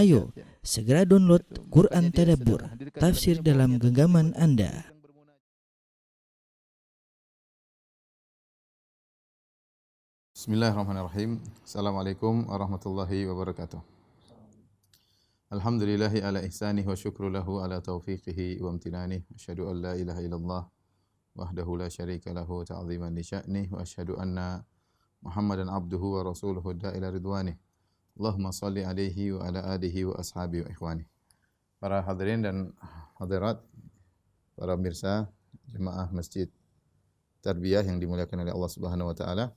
Ayo, segera download Quran Tadabbur, tafsir dalam genggaman Anda. Bismillahirrahmanirrahim. Assalamualaikum warahmatullahi wabarakatuh. Alhamdulillahi ala ihsanih wa syukru lahu ala taufiqihi wa amtinanih. Asyhadu an la ilaha illallah wahdahu la syarika lahu ta'ziman li sya'nih wa asyhadu anna Muhammadan abduhu wa rasuluhu da'ila ridwanih. Allahumma salli alaihi wa ala alihi wa ashabihi wa ikhwanih. Para hadirin dan hadirat, para pemirsa jemaah Masjid Tarbiyah yang dimuliakan oleh Allah Subhanahu wa taala.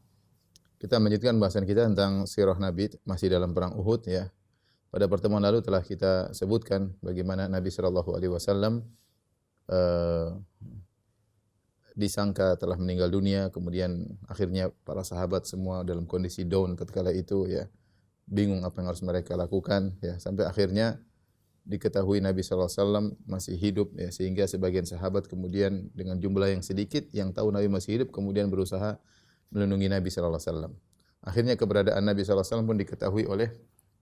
Kita melanjutkan bahasan kita tentang sirah Nabi masih dalam perang Uhud ya. Pada pertemuan lalu telah kita sebutkan bagaimana Nabi sallallahu alaihi wasallam disangka telah meninggal dunia, kemudian akhirnya para sahabat semua dalam kondisi down ketika itu ya. Bingung apa yang harus mereka lakukan ya, sampai akhirnya diketahui Nabi sallallahu alaihi wasallam masih hidup ya, sehingga sebagian sahabat kemudian dengan jumlah yang sedikit yang tahu Nabi masih hidup kemudian berusaha melindungi Nabi sallallahu alaihi wasallam. Akhirnya keberadaan Nabi sallallahu alaihi wasallam pun diketahui oleh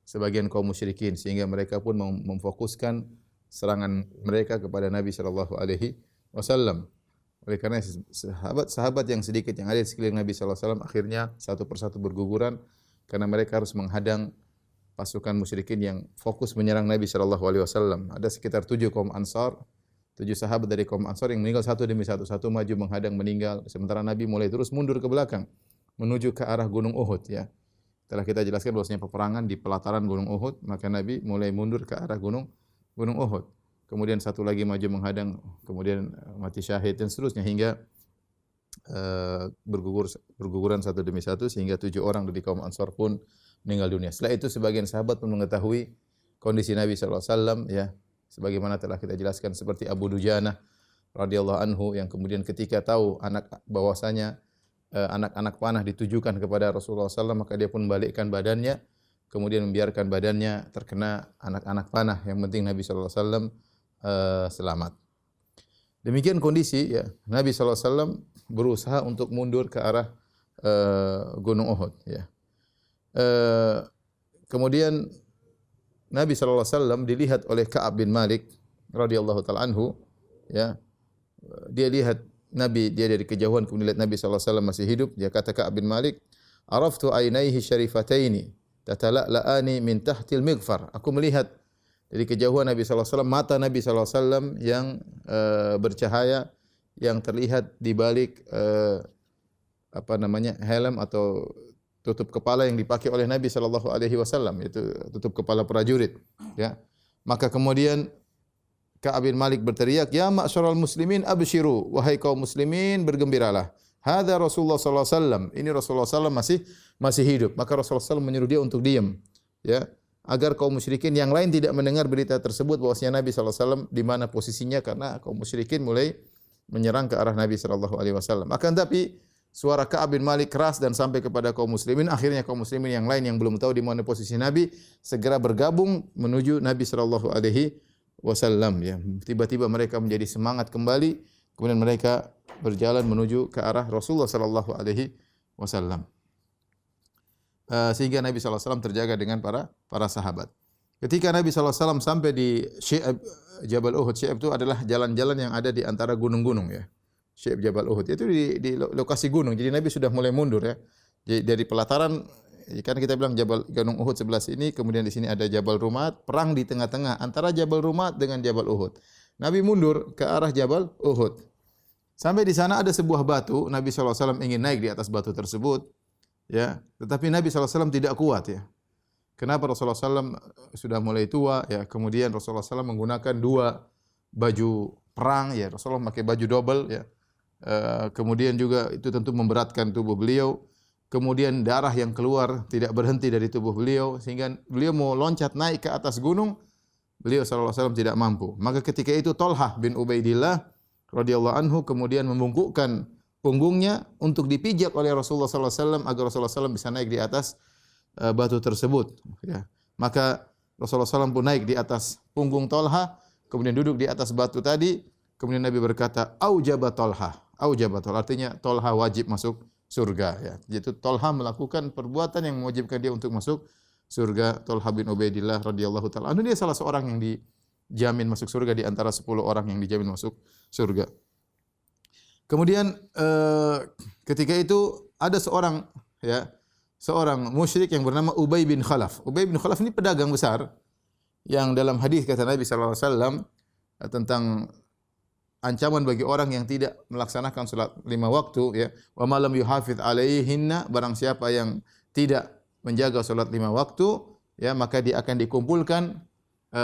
sebagian kaum musyrikin sehingga mereka pun memfokuskan serangan mereka kepada Nabi sallallahu alaihi wasallam. Oleh karena sahabat-sahabat yang sedikit yang ada di sekeliling Nabi sallallahu alaihi wasallam akhirnya satu persatu berguguran karena mereka harus menghadang pasukan musyrikin yang fokus menyerang Nabi sallallahu alaihi wasallam. Ada sekitar 7 kaum Ansar, 7 sahabat dari kaum Ansar yang meninggal satu demi satu maju menghadang meninggal, sementara Nabi mulai terus mundur ke belakang menuju ke arah Gunung Uhud ya. Telah kita jelaskan bahwasanya peperangan di pelataran Gunung Uhud, maka Nabi mulai mundur ke arah Gunung Uhud. Kemudian satu lagi maju menghadang, kemudian mati syahid dan seterusnya hingga berguguran satu demi satu sehingga 7 orang dari kaum Ansar pun meninggal dunia. Setelah itu sebagian sahabat pun mengetahui kondisi Nabi sallallahu alaihi wasallam ya, sebagaimana telah kita jelaskan seperti Abu Dujanah radhiyallahu anhu yang kemudian ketika tahu bahwasanya anak-anak panah ditujukan kepada Rasulullah SAW, maka dia pun membalikkan badannya, kemudian membiarkan badannya terkena anak-anak panah. Yang penting Nabi sallallahu alaihi wasallam selamat. Demikian kondisi ya, Nabi sallallahu alaihi wasallam berusaha untuk mundur ke arah Gunung Uhud ya. Kemudian Nabi sallallahu alaihi wasallam dilihat oleh Ka'ab bin Malik radhiyallahu taala anhu ya. Dia lihat Nabi, dia dari kejauhan kemudian lihat Nabi sallallahu alaihi wasallam masih hidup. Dia kata Ka'ab bin Malik, "Araftu ainaihi syarifataini tatala'ani min tahtil mighfar." Aku melihat dari kejauhan Nabi sallallahu alaihi wasallam, mata Nabi sallallahu alaihi wasallam yang bercahaya yang terlihat di balik helm atau tutup kepala yang dipakai oleh Nabi sallallahu alaihi wasallam, yaitu tutup kepala prajurit ya. Maka kemudian Ka'ab bin Malik berteriak, "Ya ma'syaral muslimin abshiru, wahai kaum muslimin bergembiralah. Hadza Rasulullah sallallahu alaihi wasallam." Ini Rasulullah sallallahu alaihi wasallam masih hidup. Maka Rasulullah sallallahu alaihi wasallam menyuruh dia untuk diam ya, agar kaum musyrikin yang lain tidak mendengar berita tersebut bahwasanya Nabi sallallahu alaihi wasallam di mana posisinya, karena kaum musyrikin mulai menyerang ke arah Nabi sallallahu alaihi wasallam. Akan tapi suara Ka'ab bin Malik keras dan sampai kepada kaum muslimin. Akhirnya kaum muslimin yang lain yang belum tahu di mana posisi Nabi segera bergabung menuju Nabi sallallahu alaihi wasallam ya. Tiba-tiba mereka menjadi semangat kembali, kemudian mereka berjalan menuju ke arah Rasulullah sallallahu alaihi wasallam. Sehingga Nabi sallallahu alaihi wasallam terjaga dengan para sahabat. Ketika Nabi sallallahu alaihi wasallam sampai di Syi'ab Jabal Uhud, Syi'ab itu adalah jalan-jalan yang ada di antara gunung-gunung ya. Syi'ab Jabal Uhud itu di lokasi gunung. Jadi Nabi sudah mulai mundur ya. Jadi dari pelataran, kan kita bilang Gunung Uhud sebelah sini, kemudian di sini ada Jabal Rumat, perang di tengah-tengah antara Jabal Rumat dengan Jabal Uhud. Nabi mundur ke arah Jabal Uhud. Sampai di sana ada sebuah batu, Nabi sallallahu alaihi wasallam ingin naik di atas batu tersebut ya, tetapi Nabi sallallahu alaihi wasallam tidak kuat ya. Kenapa? Rasulullah SAW sudah mulai tua ya. Kemudian Rasulullah SAW menggunakan 2 baju perang ya. Rasulullah pakai baju double ya. Kemudian juga itu tentu memberatkan tubuh beliau. Kemudian darah yang keluar tidak berhenti dari tubuh beliau sehingga beliau mau loncat naik ke atas gunung, beliau sallallahu alaihi wasallam tidak mampu. Maka ketika itu Thalhah bin Ubaidillah radhiyallahu anhu kemudian membungkukkan punggungnya untuk dipijak oleh Rasulullah sallallahu alaihi wasallam agar Rasulullah SAW bisa naik di atas batu tersebut ya. Maka Rasulullah SAW pun naik di atas punggung Thalhah, kemudian duduk di atas batu tadi, kemudian Nabi berkata, "Aujaba Thalhah." Aujaba Thalhah artinya Thalhah wajib masuk surga ya. Jadi Thalhah melakukan perbuatan yang mewajibkan dia untuk masuk surga. Thalhah bin Ubaidillah radhiyallahu taala anhu, dia salah seorang yang dijamin masuk surga di antara 10 orang yang dijamin masuk surga. Kemudian ketika itu ada seorang musyrik yang bernama Ubay bin Khalaf. Ubay bin Khalaf ini pedagang besar yang dalam hadis kata Nabi sallallahu alaihi wasallam tentang ancaman bagi orang yang tidak melaksanakan salat 5 waktu, ya, wa ma lam yuhafidz alaihinna, barang siapa yang tidak menjaga salat 5 waktu, ya, maka dia akan dikumpulkan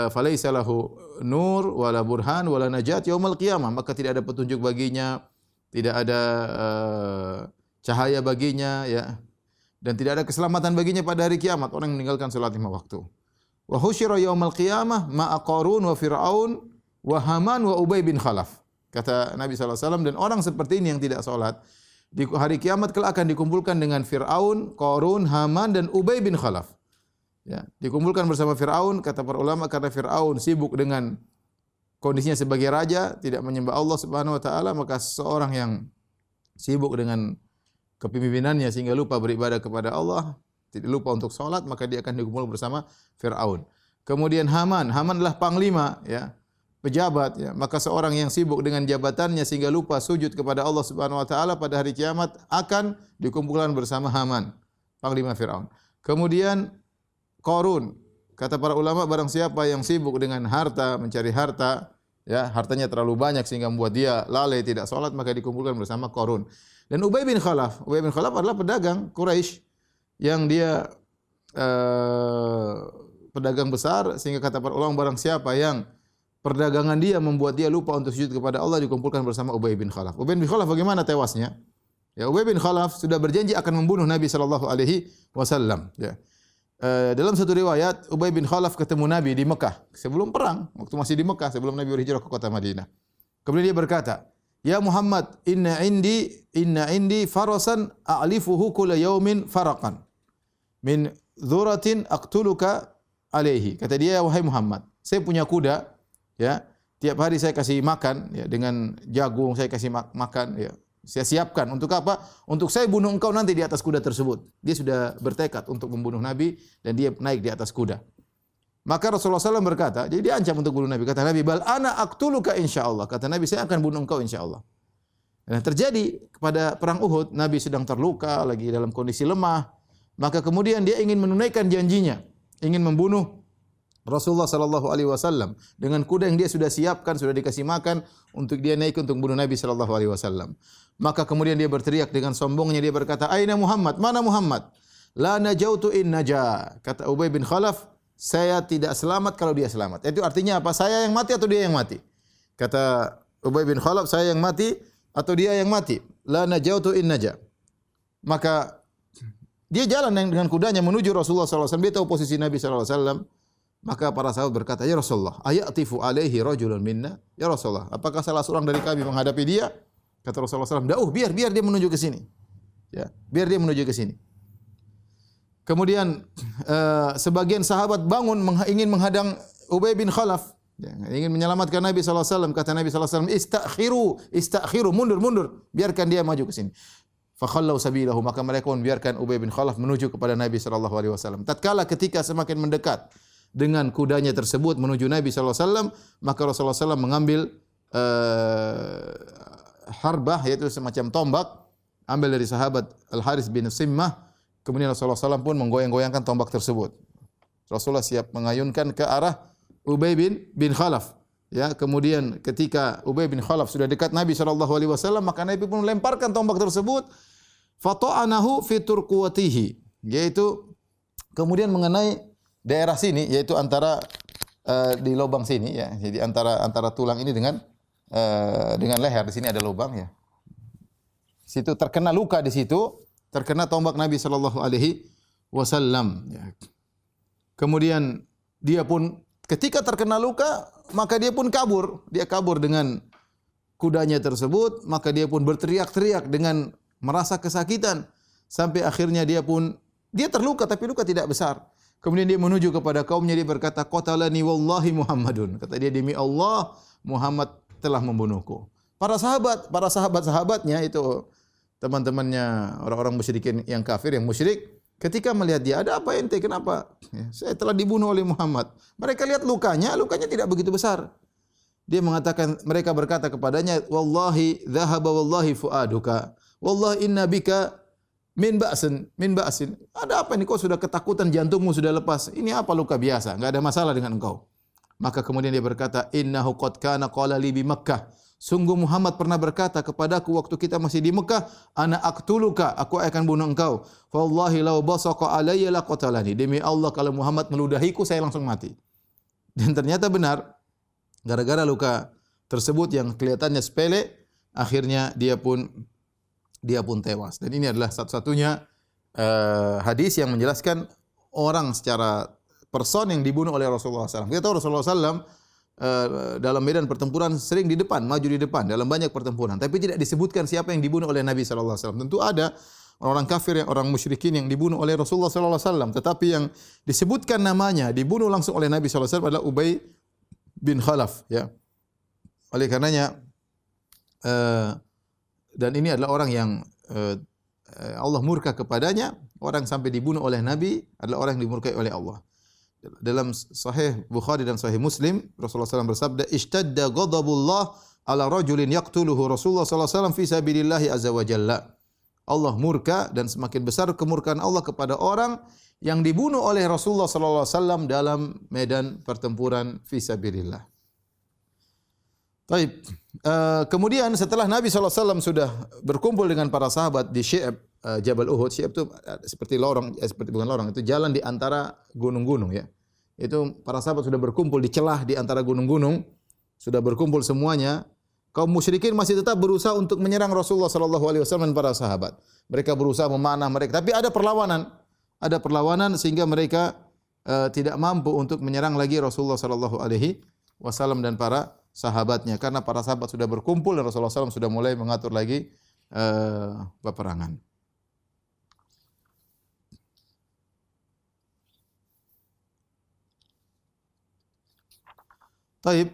falaisa lahu nur wala burhan wala najat yaumil qiyamah, maka tidak ada petunjuk baginya, tidak ada cahaya baginya, ya, dan tidak ada keselamatan baginya pada hari kiamat orang yang meninggalkan salat 5 waktu. Wa husyira yaumil qiyamah ma'a Qarun wa Fir'aun wa Haman wa Ubay bin Khalaf. Kata Nabi SAW, dan orang seperti ini yang tidak salat di hari kiamat kelak akan dikumpulkan dengan Fir'aun, Qarun, Haman dan Ubay bin Khalaf. Ya, dikumpulkan bersama Fir'aun, kata para ulama, karena Fir'aun sibuk dengan kondisinya sebagai raja, tidak menyembah Allah Subhanahu wa taala, maka seorang yang sibuk dengan kepemimpinannya sehingga lupa beribadah kepada Allah, tidak lupa untuk salat, maka dia akan dikumpulkan bersama Fir'aun. Kemudian Haman adalah panglima, ya, pejabat, ya, maka seorang yang sibuk dengan jabatannya sehingga lupa sujud kepada Allah Subhanahu wa taala pada hari kiamat akan dikumpulkan bersama Haman, panglima Firaun. Kemudian Qarun, kata para ulama, barang siapa yang sibuk dengan harta, mencari harta, ya, hartanya terlalu banyak sehingga membuat dia lalai tidak salat, maka dikumpulkan bersama Qarun. Dan Ubay bin Khalaf adalah pedagang Quraisy yang dia pedagang besar, sehingga kata para ulama, barang siapa yang perdagangan dia membuat dia lupa untuk sujud kepada Allah, dikumpulkan bersama Ubay bin Khalaf. Ubay bin Khalaf bagaimana tewasnya? Ya, Ubay bin Khalaf sudah berjanji akan membunuh Nabi sallallahu alaihi wasallam, ya. Dalam satu riwayat, Ubay bin Khalaf ketemu Nabi di Mekah sebelum perang, waktu masih di Mekah sebelum Nabi berhijrah ke kota Madinah. Kemudian dia berkata, "Ya Muhammad, inna indi farasan a'lifuhu kulla yaumin faraqan min dzuratin aqtuluka alaihi." Kata dia, "Wahai Muhammad, saya punya kuda, ya, tiap hari saya kasih makan, ya, dengan jagung saya kasih makan, ya. Saya siapkan untuk apa? Untuk saya bunuh engkau nanti di atas kuda tersebut." Dia sudah bertekad untuk membunuh Nabi dan dia naik di atas kuda. Maka Rasulullah SAW berkata, jadi dia ancam untuk bunuh Nabi. Kata Nabi, "Bal ana aqtuluka insyaallah." Kata Nabi, saya akan bunuh engkau insyaallah. Nah, terjadi pada perang Uhud, Nabi sedang terluka, lagi dalam kondisi lemah. Maka kemudian dia ingin menunaikan janjinya, ingin membunuh Rasulullah sallallahu alaihi wasallam dengan kuda yang dia sudah siapkan, sudah dikasih makan untuk dia naik untuk bunuh Nabi sallallahu alaihi wasallam. Maka kemudian dia berteriak dengan sombongnya, dia berkata, "Aina Muhammad? Mana Muhammad?" "La najautu in naja." Kata Ubay bin Khalaf, saya tidak selamat kalau dia selamat. Itu artinya apa? Saya yang mati atau dia yang mati? Kata Ubay bin Khalaf, saya yang mati atau dia yang mati. La najautu in naja. Maka dia jalan dengan kudanya menuju Rasulullah sallallahu alaihi wasallam. Dia tahu posisi Nabi sallallahu alaihi wasallam. Maka para sahabat berkata, "Ya Rasulullah, ayatifu alaihi rajulun minna?" Ya Rasulullah, apakah salah seorang dari kami menghadapi dia? Kata Rasulullah SAW, biar dia menuju ke sini. Ya, biar dia menuju ke sini. Kemudian sebagian sahabat bangun ingin menghadang Ubay bin Khalaf, ya, ingin menyelamatkan Nabi SAW. Kata Nabi SAW, istakhiru, mundur, biarkan dia maju ke sini. Fakhallau sabilahu, maka mereka pun biarkan Ubay bin Khalaf menuju kepada Nabi SAW. Tatkala ketika semakin mendekat dengan kudanya tersebut menuju Nabi SAW, maka Rasulullah SAW mengambil harbah, yaitu semacam tombak, ambil dari sahabat Al-Harits bin Simmah. Kemudian Rasulullah SAW pun menggoyang-goyangkan tombak tersebut. Rasulullah siap mengayunkan ke arah Ubay bin Khalaf. Ya, kemudian ketika Ubay bin Khalaf sudah dekat Nabi SAW, maka Nabi pun melemparkan tombak tersebut. Fata'anahu fi turquwatihi, yaitu kemudian mengenai daerah sini, yaitu antara di lubang sini, ya. Jadi antara tulang ini dengan leher, di sini ada lubang, ya. Situ terkena luka, di situ terkena tombak Nabi sallallahu alaihi wasallam, ya. Kemudian dia pun ketika terkena luka, maka dia pun kabur. Dia kabur dengan kudanya tersebut, maka dia pun berteriak-teriak dengan merasa kesakitan sampai akhirnya dia terluka, tapi luka tidak besar. Kemudian dia menuju kepada kaumnya, dia berkata, "Qatalani wallahi Muhammadun." Kata dia, demi Allah, Muhammad telah membunuhku. Para sahabat-sahabatnya itu teman-temannya orang-orang musyrikin yang kafir, yang musyrik, Ketika melihat dia, ada apa ente? Kenapa? Ya, saya telah dibunuh oleh Muhammad. Mereka lihat lukanya tidak begitu besar. Dia mengatakan, mereka berkata kepadanya, wallahi dhahaba wallahi fuaduka. Wallahi inna bika min ba'sin. Ada apa ini? Kau sudah ketakutan, jantungmu sudah lepas. Ini apa luka biasa? Enggak ada masalah dengan engkau. Maka kemudian dia berkata, innahu qad kana qala li bi Makkah. Sungguh Muhammad pernah berkata kepadaku waktu kita masih di Mekah, ana aqtuluka, aku akan bunuh engkau. Wallahi law basaqa alayya laqatalani. Demi Allah kalau Muhammad meludahiku saya langsung mati. Dan ternyata benar, gara-gara luka tersebut yang kelihatannya sepele, akhirnya dia pun tewas. Dan ini adalah satu-satunya hadis yang menjelaskan orang secara person yang dibunuh oleh Rasulullah SAW. Kita tahu Rasulullah SAW dalam medan pertempuran sering di depan, maju di depan dalam banyak pertempuran. Tapi tidak disebutkan siapa yang dibunuh oleh Nabi SAW. Tentu ada orang kafir, orang musyrikin yang dibunuh oleh Rasulullah SAW. Tetapi yang disebutkan namanya, dibunuh langsung oleh Nabi SAW adalah Ubay bin Khalaf. Ya. Oleh karenanya, dan ini adalah orang yang Allah murka kepadanya. Orang sampai dibunuh oleh Nabi adalah orang yang dimurkai oleh Allah. Dalam Sahih Bukhari dan Sahih Muslim, Rasulullah SAW bersabda, "Ishtadda ghadabullah ala rajulin yaqtuluhu Rasulullah SAW fi sabilillah azza wa jalla." Allah murka dan semakin besar kemurkaan Allah kepada orang yang dibunuh oleh Rasulullah SAW dalam medan pertempuran fi sabilillah. Baik. Kemudian setelah Nabi SAW sudah berkumpul dengan para sahabat di Syi'ab Jabal Uhud. Syi'ab itu seperti lorong, bukan lorong, itu jalan di antara gunung-gunung ya. Itu para sahabat sudah berkumpul di celah di antara gunung-gunung, sudah berkumpul semuanya. Kaum musyrikin masih tetap berusaha untuk menyerang Rasulullah SAW dan para sahabat. Mereka berusaha memanah mereka, tapi ada perlawanan sehingga mereka tidak mampu untuk menyerang lagi Rasulullah SAW dan para sahabatnya, karena para sahabat sudah berkumpul dan Rasulullah SAW sudah mulai mengatur lagi peperangan. Taib,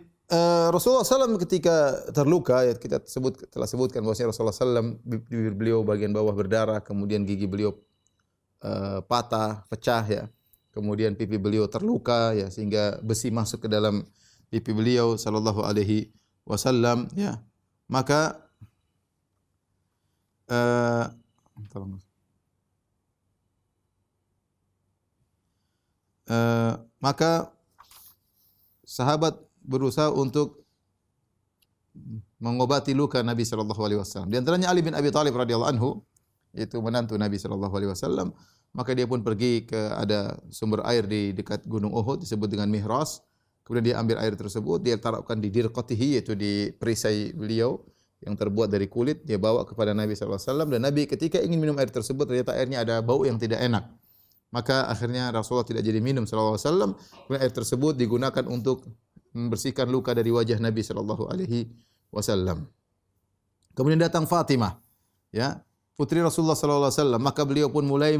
Rasulullah SAW ketika terluka, ya kita telah sebutkan bahwasanya Rasulullah SAW bibir beliau bagian bawah berdarah, kemudian gigi beliau patah, pecah ya, kemudian pipi beliau terluka ya, sehingga besi masuk ke dalam pipi beliau sallallahu alaihi wasallam ya. Maka maka sahabat berusaha untuk mengobati luka Nabi sallallahu alaihi wasallam. Di antaranya Ali bin Abi Thalib radhiyallahu anhu, yaitu menantu Nabi sallallahu alaihi wasallam. Maka dia pun pergi ke ada sumber air di dekat Gunung Uhud disebut dengan Mihras. Kemudian dia ambil air tersebut, dia taruhkan di dirqatihi, yaitu di perisai beliau yang terbuat dari kulit. Dia bawa kepada Nabi sallallahu alaihi wasallam, dan Nabi ketika ingin minum air tersebut ternyata airnya ada bau yang tidak enak. Maka akhirnya Rasulullah tidak jadi minum sallallahu alaihi wasallam. Kemudian air tersebut digunakan untuk membersihkan luka dari wajah Nabi sallallahu alaihi wasallam. Kemudian datang Fatimah, ya, putri Rasulullah sallallahu alaihi wasallam, maka beliau pun mulai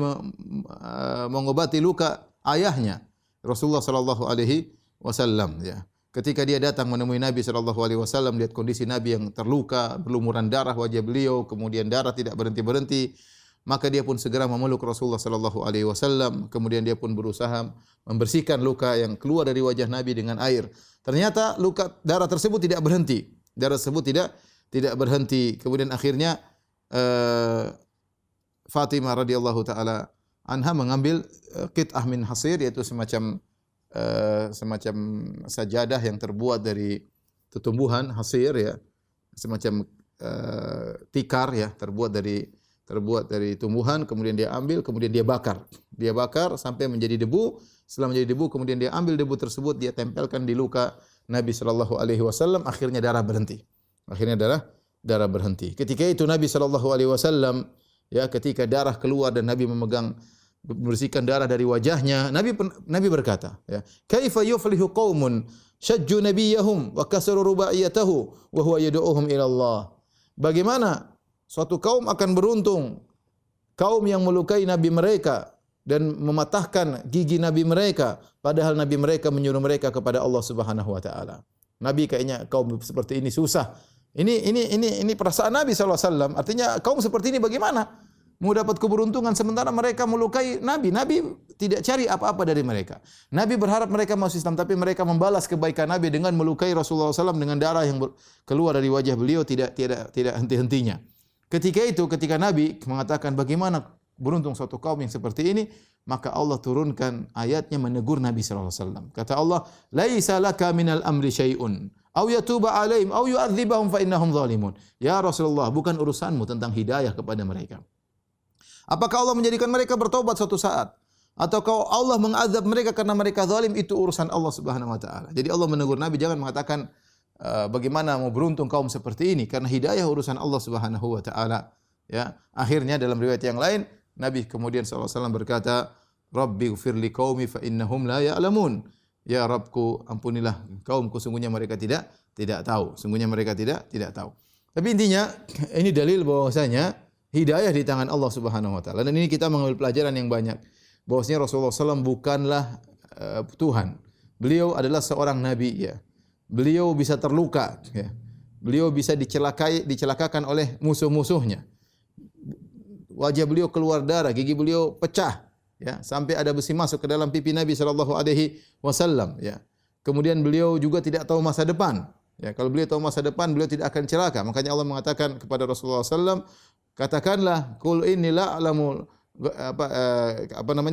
mengobati luka ayahnya Rasulullah sallallahu alaihi wasallam ya. Ketika dia datang menemui Nabi sallallahu alaihi wasallam, lihat kondisi Nabi yang terluka, berlumuran darah wajah beliau, kemudian darah tidak berhenti-berhenti, maka dia pun segera memeluk Rasulullah sallallahu alaihi wasallam. Kemudian dia pun berusaha membersihkan luka yang keluar dari wajah Nabi dengan air. Ternyata luka darah tersebut tidak berhenti. Darah tersebut tidak berhenti. Kemudian akhirnya Fatimah radhiyallahu taala anha mengambil qit'ah min hasir, yaitu semacam sajadah yang terbuat dari tumbuhan hasir ya, semacam tikar ya, terbuat dari tumbuhan, kemudian dia ambil, kemudian dia bakar sampai menjadi debu. Setelah menjadi debu, kemudian dia ambil debu tersebut, dia tempelkan di luka Nabi sallallahu alaihi wasallam, akhirnya darah berhenti. Darah berhenti. Ketika itu Nabi sallallahu alaihi wasallam ya, ketika darah keluar dan Nabi membersihkan darah dari wajahnya, Nabi berkata, ya, "Kaifa yuflihu qaumun syajju nabiyyahum wa kasaru rubaiyatahu wa huwa yad'uuhum ila Allah?" Bagaimana suatu kaum akan beruntung, kaum yang melukai nabi mereka dan mematahkan gigi nabi mereka, padahal nabi mereka menyuruh mereka kepada Allah Subhanahu wa taala. Nabi kayaknya kaum seperti ini susah. Ini perasaan Nabi sallallahu alaihi wasallam. Artinya kaum seperti ini bagaimana? mau dapat keberuntungan sementara mereka melukai Nabi. Nabi tidak cari apa-apa dari mereka. Nabi berharap mereka masuk Islam, tapi mereka membalas kebaikan Nabi dengan melukai Rasulullah SAW dengan darah yang keluar dari wajah beliau tidak henti-hentinya. Ketika Nabi mengatakan bagaimana beruntung suatu kaum yang seperti ini, maka Allah turunkan ayatnya menegur Nabi SAW. Kata Allah, "Laisa laka minal amri syai'un, aw yatuba 'alaihim aw yu'adzibahum fa innahum zalimun." Ya Rasulullah, bukan urusanmu tentang hidayah kepada mereka. Apakah Allah menjadikan mereka bertobat suatu saat? Atau Allah mengazab mereka karena mereka zalim? Itu urusan Allah Subhanahu wa taala. Jadi Allah menegur Nabi jangan mengatakan bagaimana mau beruntung kaum seperti ini, karena hidayah urusan Allah Subhanahu wa taala. Ya, akhirnya dalam riwayat yang lain Nabi kemudian SAW berkata, "Rabbi ighfirli qaumi fa innahum la ya'lamun." Ya Rabbku, ampunilah kaumku, sungguhnya mereka tidak tahu. Sungguhnya mereka tidak tahu. Tapi intinya ini dalil bahwasanya hidayah di tangan Allah Subhanahu wa taala. Dan ini kita mengambil pelajaran yang banyak. Bahwasanya Rasulullah SAW bukanlah Tuhan. Beliau adalah seorang nabi ya. Beliau bisa terluka ya. Beliau bisa dicelakakan oleh musuh-musuhnya. Wajah beliau keluar darah, gigi beliau pecah ya, sampai ada besi masuk ke dalam pipi Nabi sallallahu alaihi wasallam ya. Kemudian beliau juga tidak tahu masa depan. Ya, kalau beliau tahu masa depan, beliau tidak akan celaka. Makanya Allah mengatakan kepada Rasulullah SAW, katakanlah, "Qul inni la a'lamul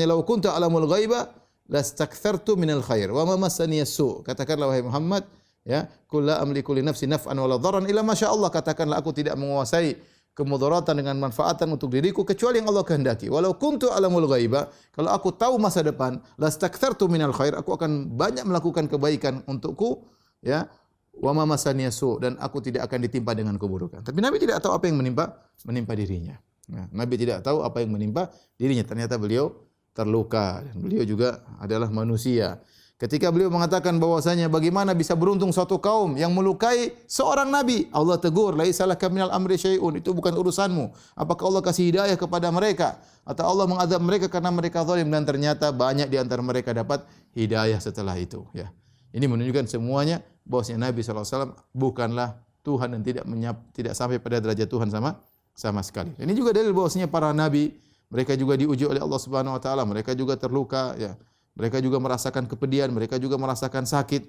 law kuntu a'lamul ghaiba lastakthartu minal khair wa ma massani as-su." Katakanlah wahai Muhammad, ya, "Qul la amliku li nafsi naf'an wa la dharran illa ma syaa Allah." Katakanlah aku tidak menguasai kemudaratan dengan manfaatan untuk diriku kecuali yang Allah kehendaki. Walau kuntu a'lamul ghaiba, kalau aku tahu masa depan, lastakthartu minal khair, aku akan banyak melakukan kebaikan untukku, ya. Wa ma massani as-su, dan aku tidak akan ditimpa dengan keburukan. Tapi Nabi tidak tahu apa yang menimpa dirinya. Nah, Nabi tidak tahu apa yang menimpa dirinya. Ternyata beliau terluka dan beliau juga adalah manusia. Ketika beliau mengatakan bahwasanya bagaimana bisa beruntung suatu kaum yang melukai seorang nabi, Allah tegur, "Laisa laka minal amri syai'un." Itu bukan urusanmu. Apakah Allah kasih hidayah kepada mereka atau Allah mengazab mereka karena mereka zalim? Dan ternyata banyak di antara mereka dapat hidayah setelah itu, ya. Ini menunjukkan semuanya bahwasanya Nabi SAW bukanlah Tuhan dan tidak sampai pada derajat Tuhan sama sekali. Ini juga dalil bahwasanya para nabi mereka juga diuji oleh Allah Subhanahu wa taala, mereka juga terluka, ya. Mereka juga merasakan kepedihan, mereka juga merasakan sakit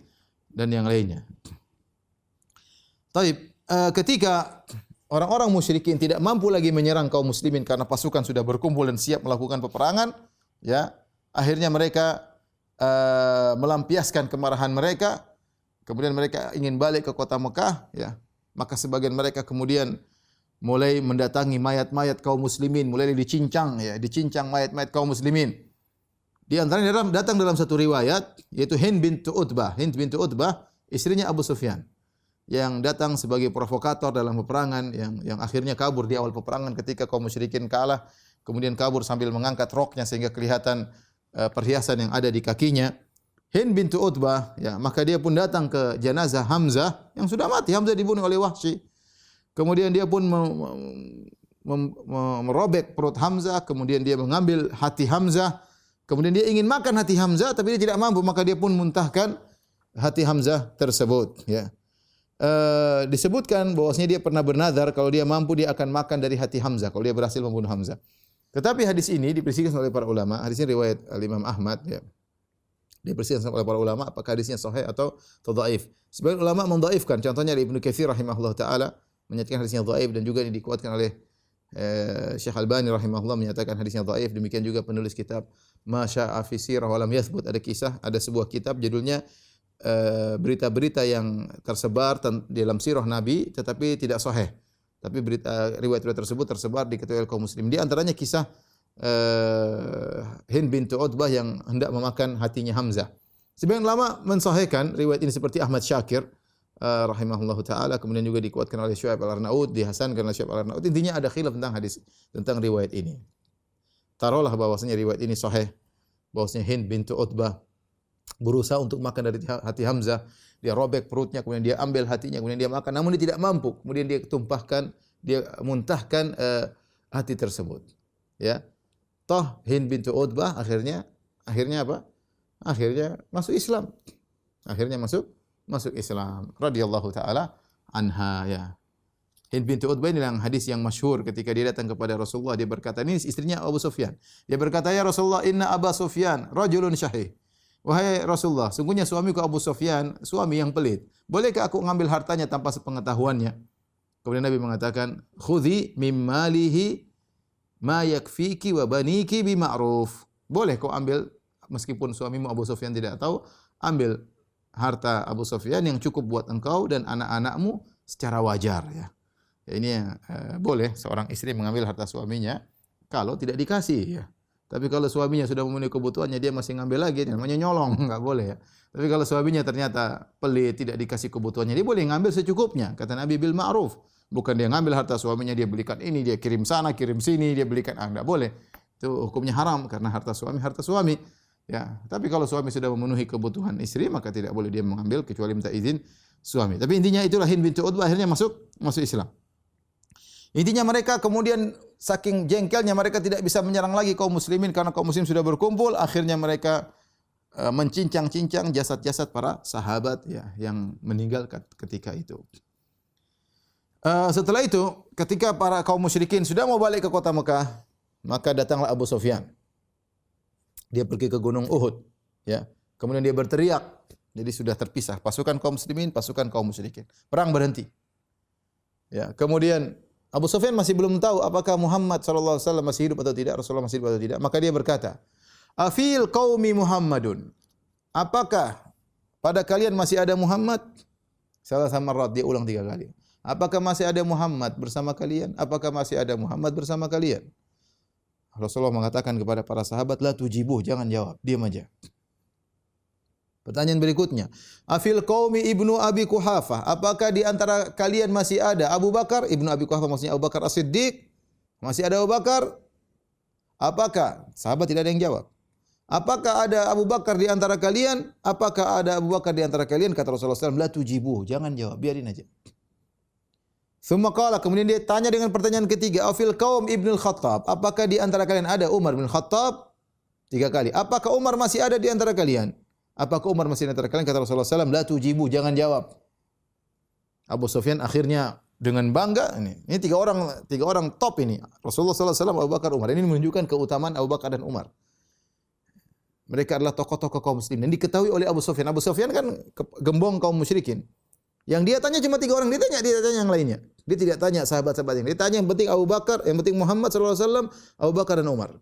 dan yang lainnya. Taib, ketika orang-orang musyrikin tidak mampu lagi menyerang kaum muslimin karena pasukan sudah berkumpul dan siap melakukan peperangan, ya, akhirnya mereka melampiaskan kemarahan mereka. Kemudian mereka ingin balik ke kota Mekah, ya. Maka sebagian mereka kemudian mulai mendatangi mayat-mayat kaum muslimin, mulai dicincang mayat-mayat kaum muslimin. Di antaranya datang dalam satu riwayat, yaitu Hind bintu Utbah, istrinya Abu Sufyan, yang datang sebagai provokator dalam peperangan, yang akhirnya kabur di awal peperangan ketika kaum musyrikin kalah, kemudian kabur sambil mengangkat roknya sehingga kelihatan perhiasan yang ada di kakinya. Hind bintu Utbah, ya, maka dia pun datang ke jenazah Hamzah yang sudah mati. Hamzah dibunuh oleh Wahsy. Kemudian dia pun merobek perut Hamzah, kemudian dia mengambil hati Hamzah. Kemudian dia ingin makan hati Hamzah, tapi dia tidak mampu, maka dia pun muntahkan hati Hamzah tersebut. Ya. Disebutkan bahwasanya dia pernah bernazar kalau dia mampu dia akan makan dari hati Hamzah kalau dia berhasil membunuh Hamzah. Tetapi hadis ini diperselisihkan oleh para ulama. Hadis ini riwayat Imam Ahmad. Ya. Diperselisihkan oleh para ulama apakah hadisnya sahih atau dhaif. Sebagian ulama mendhaifkan. Contohnya dari Ibnu Katsir rahimahullah taala menyatakan hadisnya dhaif dan juga dikuatkan oleh Syekh Albani rahimahullah menyatakan hadisnya dhaif. Demikian juga penulis kitab Ma Syaa fi Sirah wa Lam Yathbut, ada sebuah kitab judulnya berita-berita yang tersebar dalam sirah Nabi tetapi tidak sahih. Tapi riwayat-riwayat tersebut tersebar di kaum muslim. Di antaranya kisah Hind bintu Utbah yang hendak memakan hatinya Hamzah. Sebagian ulama mensahihkan riwayat ini seperti Ahmad Syakir rahimahullahu taala, kemudian juga dikuatkan oleh Syuaib Al-Arnaud, dihasankan oleh Syuaib Al-Arnaud. Intinya ada khilaf tentang riwayat ini. Taruhlah bahwasanya riwayat ini sahih, bahwasanya Hind bintu Utbah berusaha untuk makan dari hati Hamzah, dia robek perutnya, kemudian dia ambil hatinya, kemudian dia makan, namun dia tidak mampu. Kemudian dia muntahkan hati tersebut. Ya. Toh Hind bintu Utbah akhirnya apa? Akhirnya masuk Islam. Masuk Islam radhiyallahu taala anha, ya. Hind binti Utbah ini yang hadis yang masyhur ketika dia datang kepada Rasulullah, dia berkata, ini istrinya Abu Sufyan. Dia berkata, "Ya Rasulullah, inna Aba Sufyan rajulun syahih." Wahai Rasulullah, sungguhnya suamiku Abu Sufyan suami yang pelit. Bolehkah aku mengambil hartanya tanpa sepengetahuannya? Kemudian Nabi mengatakan, "Khudhi mim malihi ma yakfiki wa baniki bima'ruf." Boleh kau ambil meskipun suamimu Abu Sufyan tidak tahu, ambil harta Abu Sufyan yang cukup buat engkau dan anak-anakmu secara wajar ya. Ini yang boleh seorang istri mengambil harta suaminya kalau tidak dikasih ya. Tapi kalau suaminya sudah memenuhi kebutuhannya dia masih ngambil lagi, namanya nyolong, enggak boleh ya. Tapi kalau suaminya ternyata pelit, tidak dikasih kebutuhannya, dia boleh ngambil secukupnya. Kata Nabi bil ma'ruf. Bukan dia ngambil harta suaminya, dia belikan ini, dia kirim sana, kirim sini, dia belikan, enggak boleh. Itu hukumnya haram karena harta suami. Ya, tapi kalau suami sudah memenuhi kebutuhan istri, maka tidak boleh dia mengambil kecuali minta izin suami. Tapi intinya itulah Hind binti Utbah akhirnya masuk Islam. Intinya mereka kemudian saking jengkelnya mereka tidak bisa menyerang lagi kaum muslimin karena kaum muslim sudah berkumpul, akhirnya mereka mencincang-cincang jasad-jasad para sahabat ya yang meninggal ketika itu. Setelah itu, ketika para kaum musyrikin sudah mau balik ke kota Mekah, maka datanglah Abu Sufyan. Dia pergi ke Gunung Uhud, ya. Kemudian dia berteriak. Jadi sudah terpisah pasukan kaum muslimin, pasukan kaum musyrikin. Perang berhenti. Ya, kemudian Abu Sufyan masih belum tahu apakah Muhammad sallallahu alaihi wasallam masih hidup atau tidak, Rasulullah masih hidup atau tidak. Maka dia berkata, "Afil qaumi Muhammadun?" Apakah pada kalian masih ada Muhammad? Salah sama dia ulang 3 kali. Apakah masih ada Muhammad bersama kalian? Apakah masih ada Muhammad bersama kalian? Rasulullah mengatakan kepada para sahabat, "La tujibuh, jangan jawab, diam aja." Pertanyaan berikutnya, "Afil qaumi Ibnu Abi Quhafah?" Apakah di antara kalian masih ada Abu Bakar? Ibnu Abi Quhafah maksudnya Abu Bakar As-Siddiq. Masih ada Abu Bakar? Apakah? Sahabat tidak ada yang jawab. Apakah ada Abu Bakar di antara kalian? Apakah ada Abu Bakar di antara kalian? Kata Rasulullah SAW, "La tujibuh, jangan jawab, biarin aja." Tsumma qala, kemudian dia tanya dengan pertanyaan ketiga, "Afil qaum Ibnu Khattab?" Apakah di antara kalian ada Umar bin Khattab? 3 kali. Apakah Umar masih ada di antara kalian? Apakah Umar masih di antara kalian? Kata Rasulullah SAW, "La tujibu, jangan jawab." Abu Sufyan akhirnya dengan bangga, ini tiga orang top ini. Rasulullah SAW, Abu Bakar, Umar. Ini menunjukkan keutamaan Abu Bakar dan Umar. Mereka adalah tokoh-tokoh kaum muslim dan diketahui oleh Abu Sufyan. Abu Sufyan kan gembong kaum musyrikin. Yang dia tanya cuma 3 orang, dia tanya yang lainnya. Dia tidak tanya sahabat-sahabat yang. Dia tanya yang penting Abu Bakar, yang penting Muhammad SAW, Abu Bakar dan Umar.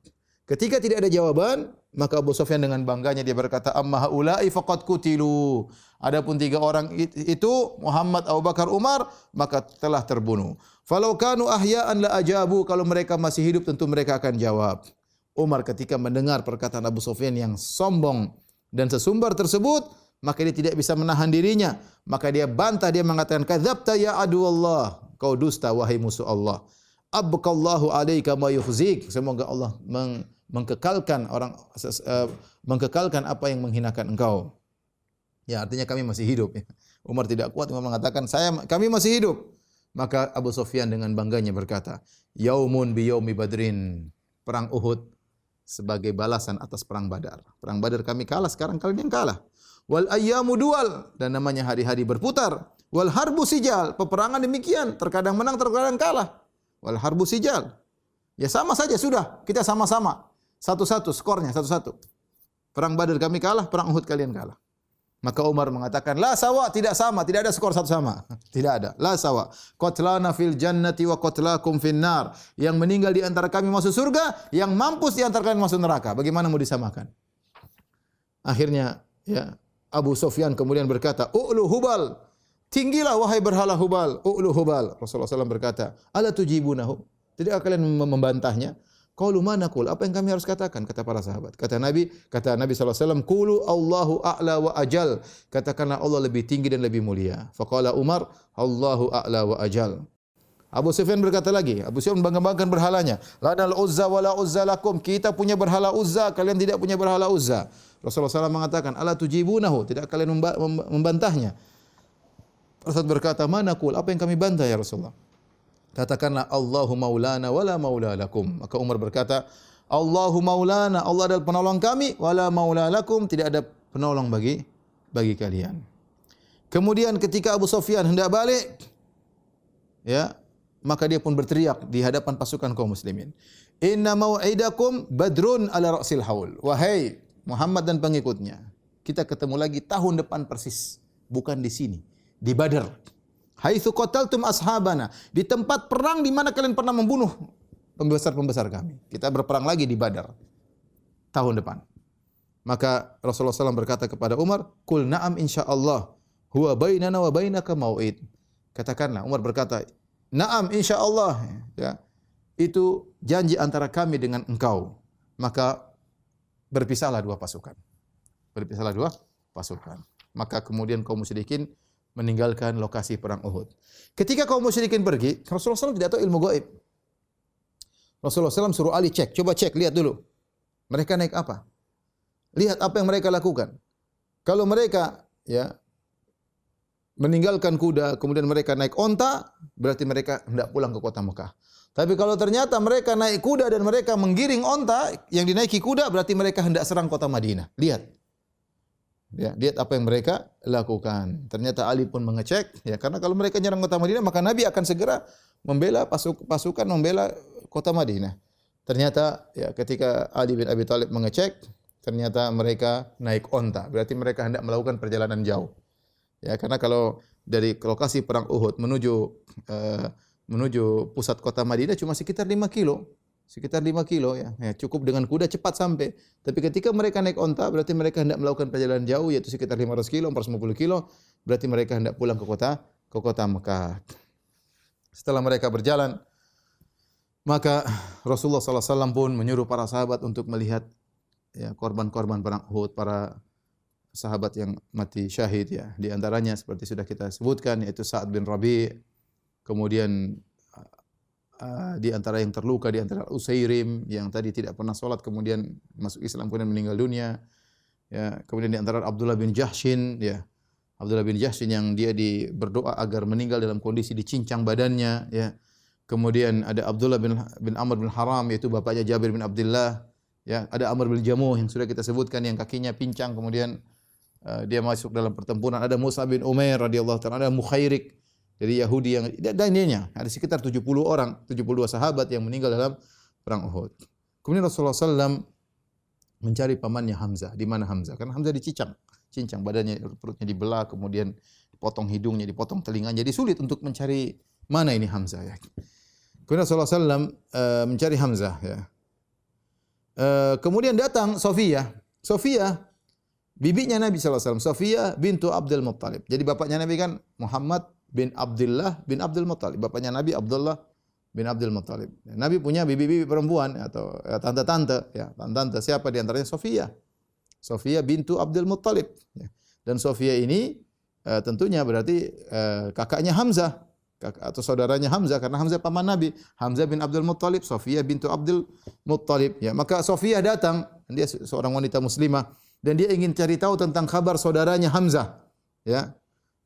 Ketika tidak ada jawaban, maka Abu Sufyan dengan bangganya dia berkata, "Amma haula'i faqad qutilu." Adapun 3 orang itu Muhammad, Abu Bakar, Umar, maka telah terbunuh. "Falau kanu ahya'an la ajabu." Kalau mereka masih hidup tentu mereka akan jawab. Umar ketika mendengar perkataan Abu Sufyan yang sombong dan sesumbar tersebut, maka dia tidak bisa menahan dirinya. Maka dia bantah, dia mengatakan, "Kadzabta ya aduwallah." Kau dusta wahai musuh Allah. "Abqallahu alaika ma yukhzik." Semoga Allah mengkekalkan apa yang menghinakan engkau. Ya, artinya kami masih hidup. Umar tidak kuat, Umar mengatakan, kami masih hidup. Maka Abu Sufyan dengan bangganya berkata, "Yaumun bi yaumi Badrin." Perang Uhud sebagai balasan atas perang Badar. Perang Badar kami kalah, sekarang kalian yang kalah. "Wal ayyamu dual." Dan namanya hari-hari berputar. "Wal harbu sijal." Peperangan demikian, terkadang menang, terkadang kalah. "Wal harbu sijal." Ya sama saja sudah, kita sama-sama. 1-1 skornya 1-1. Perang Badar kami kalah, perang Uhud kalian kalah. Maka Umar mengatakan, "La sawa," tidak sama, tidak ada skor 1 sama. Tidak ada. "La sawa. Qatlana fil jannati wa qatlakum fin nar." Yang meninggal di antara kami masuk surga, yang mampus di antara kalian masuk neraka. Bagaimana mau disamakan? Akhirnya ya Abu Sufyan kemudian berkata, "U'lu Hubal." Tinggilah wahai berhala Hubal. "U'lu Hubal." Rasulullah SAW berkata, "Ala tujibunahu?" Tidakkah kalian membantahnya? Qalu ma naqul? Apa yang kami harus katakan? Kata para sahabat. Kata Nabi SAW, "Qulu Allahu a'la wa ajal." Katakanlah Allah lebih tinggi dan lebih mulia. Faqala Umar, "Allahu a'la wa ajal." Abu Sufyan berkata lagi, Abu Sufyan membangga-banggakan berhalanya. "Lanal Uzza wa la Uzza lakum." Kita punya berhala Uzza, kalian tidak punya berhala Uzza. Rasulullah SAW mengatakan, "Ala tujibunahu?" Tidak kalian membantahnya? Rasul berkata, "Ma naqul?" Apa yang kami bantah ya Rasulullah? Katakanlah, "Allahu maulana wala maula lakum." Maka Umar berkata, "Allahu maulana," Allah adalah penolong kami, wala maula lakum, tidak ada penolong bagi kalian. Kemudian ketika Abu Sufyan hendak balik, ya, maka dia pun berteriak di hadapan pasukan kaum muslimin. Inna mau'idakum badrun ala ra'sil haul. Wahai Muhammad dan pengikutnya, kita ketemu lagi tahun depan persis, bukan di sini, di Badar. Haitsu qataltum ashabana, di tempat perang di mana kalian pernah membunuh pembesar-pembesar kami. Kita berperang lagi di Badar tahun depan. Maka Rasulullah SAW berkata kepada Umar, "Qul na'am insyaallah, huwa bainana wa bainaka mau'id." Katakanlah, Umar berkata, "Na'am insyaallah." Ya. Itu janji antara kami dengan engkau. Maka berpisahlah dua pasukan. Berpisahlah dua pasukan. Maka kemudian kaum musyrikin meninggalkan lokasi perang Uhud. Ketika kaum musyrikin pergi, Rasulullah SAW tidak tahu ilmu gaib. Rasulullah SAW suruh Ali cek, coba cek, lihat dulu. Mereka naik apa? Lihat apa yang mereka lakukan. Kalau mereka ya meninggalkan kuda, kemudian mereka naik onta, berarti mereka hendak pulang ke kota Mekah. Tapi kalau ternyata mereka naik kuda dan mereka menggiring onta yang dinaiki kuda, berarti mereka hendak serang kota Madinah. Lihat. Ya, lihat apa yang mereka lakukan. Ternyata Ali pun mengecek, ya, karena kalau mereka nyerang kota Madinah, maka Nabi akan segera membela pasukan membela kota Madinah. Ternyata ya ketika Ali bin Abi Thalib mengecek, ternyata mereka naik onta. Berarti mereka hendak melakukan perjalanan jauh. Ya, karena kalau dari lokasi perang Uhud menuju pusat kota Madinah cuma sekitar 5 kilo. Sekitar 5 kilo ya. Ya, cukup dengan kuda cepat sampai. Tapi ketika mereka naik onta berarti mereka hendak melakukan perjalanan jauh yaitu sekitar 500 kilo, 450 kilo. Berarti mereka hendak pulang ke kota Mekah. Setelah mereka berjalan, maka Rasulullah SAW pun menyuruh para sahabat untuk melihat ya, korban-korban perang Uhud, para sahabat yang mati syahid ya. Di antaranya seperti sudah kita sebutkan yaitu Sa'ad bin Rabi'. Kemudian di antara yang terluka di antara Usairim yang tadi tidak pernah salat kemudian masuk Islam kemudian meninggal dunia. Ya, kemudian di antara Abdullah bin Jahshin ya. Abdullah bin Jahshin yang dia berdoa agar meninggal dalam kondisi dicincang badannya ya. Kemudian ada Abdullah bin Amr bin Haram yaitu bapaknya Jabir bin Abdullah. Ya, ada Amr bin Jamuh yang sudah kita sebutkan yang kakinya pincang kemudian dia masuk dalam pertempuran. Ada Musa bin Umair radhiyallahu ta'ala, ada Mukhairik dari Yahudi yang dan lainnya. Ada sekitar 70 orang, 72 sahabat yang meninggal dalam perang Uhud. Kemudian Rasulullah SAW mencari pamannya Hamzah. Di mana Hamzah? Karena Hamzah cincang badannya, perutnya dibelah, kemudian dipotong hidungnya, dipotong telinganya. Jadi sulit untuk mencari mana ini Hamzah ya. Kemudian Rasulullah SAW mencari Hamzah ya. Kemudian datang Sofiyah. Sofiyah bibinya Nabi SAW, Sofiyah bintu Abdul Muttalib. Jadi bapaknya Nabi kan Muhammad bin Abdullah bin Abdul Muttalib. Bapaknya Nabi Abdullah bin Abdul Muttalib. Nabi punya bibi-bibi perempuan atau tante-tante. Ya, tante-tante. Siapa di antaranya? Sofiyah. Sofiyah bintu Abdul Muttalib. Ya. Dan Sofiyah ini tentunya berarti kakaknya Hamzah atau saudaranya Hamzah karena Hamzah paman Nabi. Hamzah bin Abdul Muttalib, Sofiyah bintu Abdul Muttalib. Ya, maka Sofiyah datang, dia seorang wanita muslimah dan dia ingin cari tahu tentang kabar saudaranya Hamzah. Ya.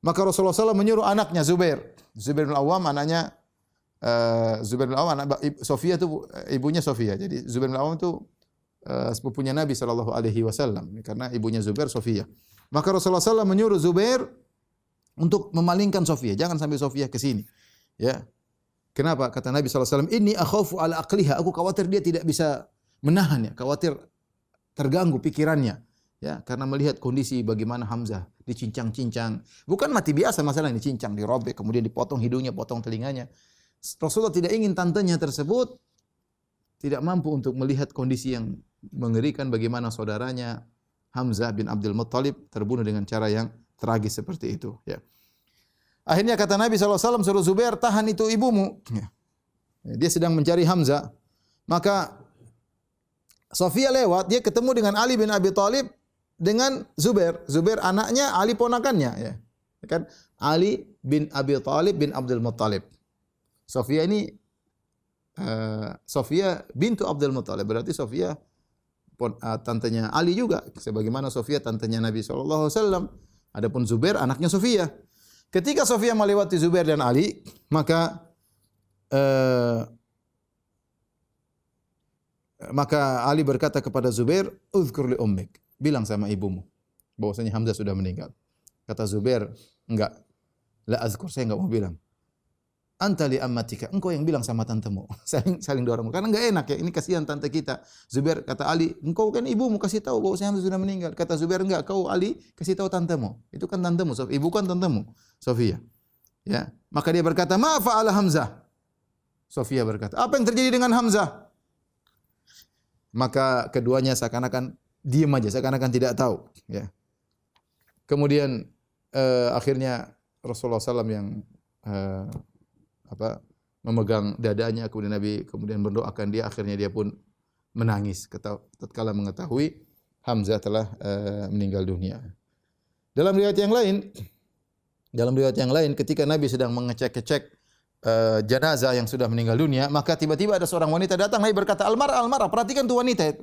Maka Rasulullah SAW menyuruh anaknya Zubair bin Al-Awwam, anaknya Zubair bin Al-Awwam, anak Sofiyah itu ibunya Sofiyah. Jadi Zubair bin Al-Awwam itu sepupunya Nabi SAW karena ibunya Zubair Sofiyah. Maka Rasulullah SAW menyuruh Zubair untuk memalingkan Sofiyah, jangan sampai Sofiyah ke sini. Ya. Kenapa? Kata Nabi SAW, "Inni akhafu ala aqliha." Aku khawatir dia tidak bisa menahan ya, khawatir terganggu pikirannya. Ya, karena melihat kondisi bagaimana Hamzah dicincang-cincang. Bukan mati biasa masalah ini, cincang, dirobek, kemudian dipotong hidungnya, potong telinganya. Rasulullah tidak ingin tantenya tersebut tidak mampu untuk melihat kondisi yang mengerikan bagaimana saudaranya Hamzah bin Abdul Muttalib terbunuh dengan cara yang tragis seperti itu. Ya. Akhirnya kata Nabi SAW, suruh Zubair, tahan itu ibumu. Ya. Dia sedang mencari Hamzah. Maka Sofiyah lewat, dia ketemu dengan Ali bin Abi Thalib dengan Zubair. Zubair anaknya, Ali ponakannya. Ya. Kan? Ali bin Abi Thalib bin Abdul Muttalib. Sofiyah ini Sofiyah bintu Abdul Muttalib. Berarti Sofiyah tantenya Ali juga. Sebagaimana Sofiyah tantenya Nabi SAW. Adapun Zubair anaknya Sofiyah. Ketika Sofiyah melewati Zubair dan Ali, maka Ali berkata kepada Zubair, "Uzkur li ummik." Bilang sama ibumu bahwasanya Hamzah sudah meninggal. Kata Zubair, "Enggak. La azkur, saya enggak mau bilang." anta li ammatika, engkau yang bilang sama tantemu. Saling dorong. Karena enggak enak ya, ini kasihan tante kita. Zubair kata Ali, engkau kan ibumu kasih tahu bahwa Hamzah sudah meninggal. Kata Zubair, enggak, kau Ali kasih tahu tantemu. Itu kan tantemu, ibu kan tantemu, Sofia. Ya, maka dia berkata, "Ma fa'ala Hamzah?" Sofia berkata, "Apa yang terjadi dengan Hamzah?" Maka keduanya seakan-akan diam aja, seakan-akan tidak tahu, ya. Kemudian akhirnya Rasulullah SAW yang memegang dadanya, kemudian Nabi kemudian mendoakan dia, akhirnya dia pun menangis tatkala mengetahui Hamzah telah meninggal dunia. Dalam riwayat yang lain ketika Nabi sedang mengecek-cek jenazah yang sudah meninggal dunia, maka tiba-tiba ada seorang wanita datang. Nabi berkata, "Al-mar'a, al-mar'a." Perhatikan tu wanita.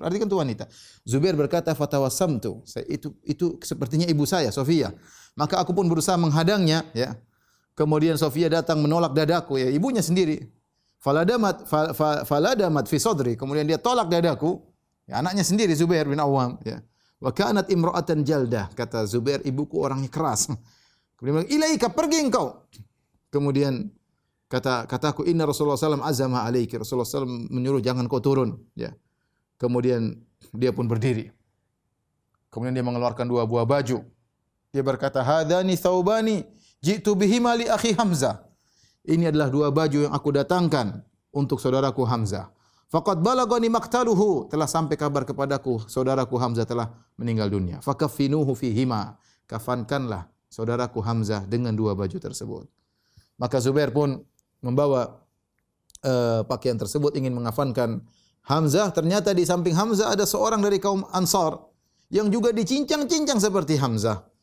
Zubair berkata, "Fatawassamtu." Itu sepertinya ibu saya, Sofia. Maka aku pun berusaha menghadangnya, ya. Kemudian Sofia datang menolak dadaku, ya, ibunya sendiri. Faladamat fi sadri. Kemudian dia tolak dadaku, ya, anaknya sendiri Zubair bin Awam, ya. Wa kanat imra'atan jaldah. Kata Zubair, ibuku orangnya keras. Kemudian bilang, "Ilaika, pergi engkau." Kemudian kataku, "Inna Rasulullah SAW azama alaiki." Rasulullah SAW menyuruh jangan kau turun, ya. Kemudian dia pun berdiri. Kemudian dia mengeluarkan 2 buah baju. Dia berkata, "Hadani thawbani jitu bihima li akhi Hamzah." Ini adalah 2 baju yang aku datangkan untuk saudaraku Hamzah. Faqad balagani maqtaluhu, telah sampai kabar kepadaku saudaraku Hamzah telah meninggal dunia. Fakaffinuhu fihima, kafankanlah saudaraku Hamzah dengan 2 baju tersebut. Maka Zubair pun membawa pakaian tersebut ingin mengafankan Hamzah. Ternyata di samping Hamzah ada seorang dari kaum Ansar yang juga dicincang-cincang seperti Hamzah.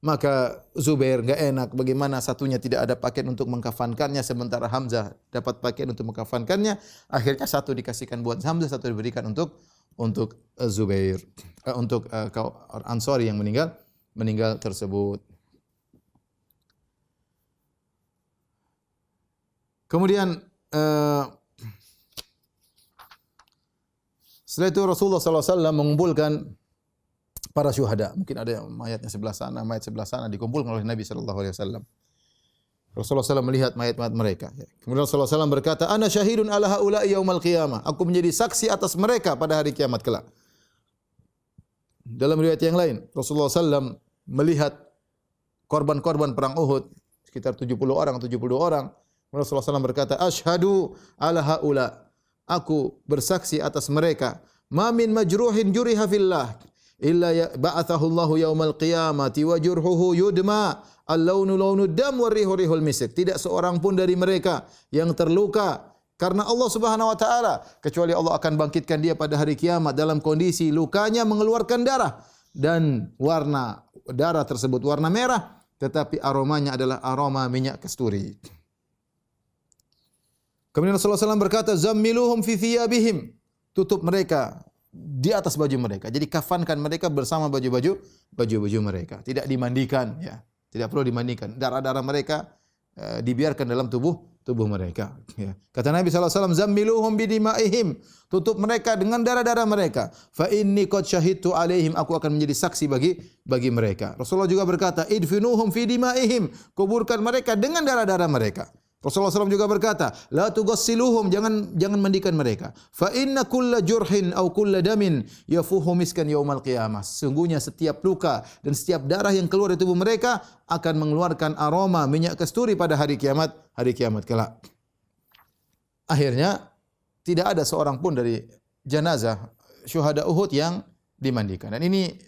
Maka Zubair enggak enak, bagaimana satunya tidak ada pakaian untuk mengkafankannya sementara Hamzah dapat pakaian untuk mengkafankannya. Akhirnya satu dikasihkan buat Hamzah, satu diberikan untuk Zubair, untuk kaum Ansari yang meninggal tersebut. Kemudian setelah itu Rasulullah SAW mengumpulkan para syuhada. Mungkin ada mayatnya sebelah sana dikumpulkan oleh Nabi SAW. Rasulullah SAW melihat mayat-mayat mereka. Kemudian Rasulullah SAW berkata, "Ana syahidun ala haula'i yaumal qiyamah." Aku menjadi saksi atas mereka pada hari kiamat kelak. Dalam riwayat yang lain, Rasulullah SAW melihat korban-korban perang Uhud sekitar 72 orang. Rasulullah SAW berkata, "Ashhadu ala haula." Aku bersaksi atas mereka. "Ma min majruhin juriha fillah illa ba'athahu Allahu yaumal qiyamati wa jurhuhu yudma al-launu launud dam wa rihu rihul misk." Tidak seorang pun dari mereka yang terluka karena Allah Subhanahu wa taala kecuali Allah akan bangkitkan dia pada hari kiamat dalam kondisi lukanya mengeluarkan darah dan warna darah tersebut warna merah, tetapi aromanya adalah aroma minyak kasturi. Kemudian Rasulullah SAW berkata, "Zammiluhum fi thiyabihim." Tutup mereka di atas baju mereka. Jadi kafankan mereka bersama baju-baju mereka. Tidak dimandikan, ya. Tidak perlu dimandikan. Darah-darah mereka dibiarkan dalam tubuh mereka, ya. Kata Nabi SAW, "Zammiluhum bidimaihim." Tutup mereka dengan darah-darah mereka. "Fa inni qad syahidtu alaihim." Aku akan menjadi saksi bagi mereka. Rasulullah juga berkata, "Idfinuhum fi dimaihim." Kuburkan mereka dengan darah-darah mereka. Rasulullah SAW juga berkata, "La tugassiluhum." Jangan mandikan mereka. "Fa inna kulla jurhin aw kulla damin yafuhu miskan yaumal qiyamah." Sungguhnya setiap luka dan setiap darah yang keluar dari tubuh mereka akan mengeluarkan aroma minyak kasturi pada hari kiamat kelak. Akhirnya tidak ada seorang pun dari jenazah syuhada Uhud yang dimandikan. Dan ini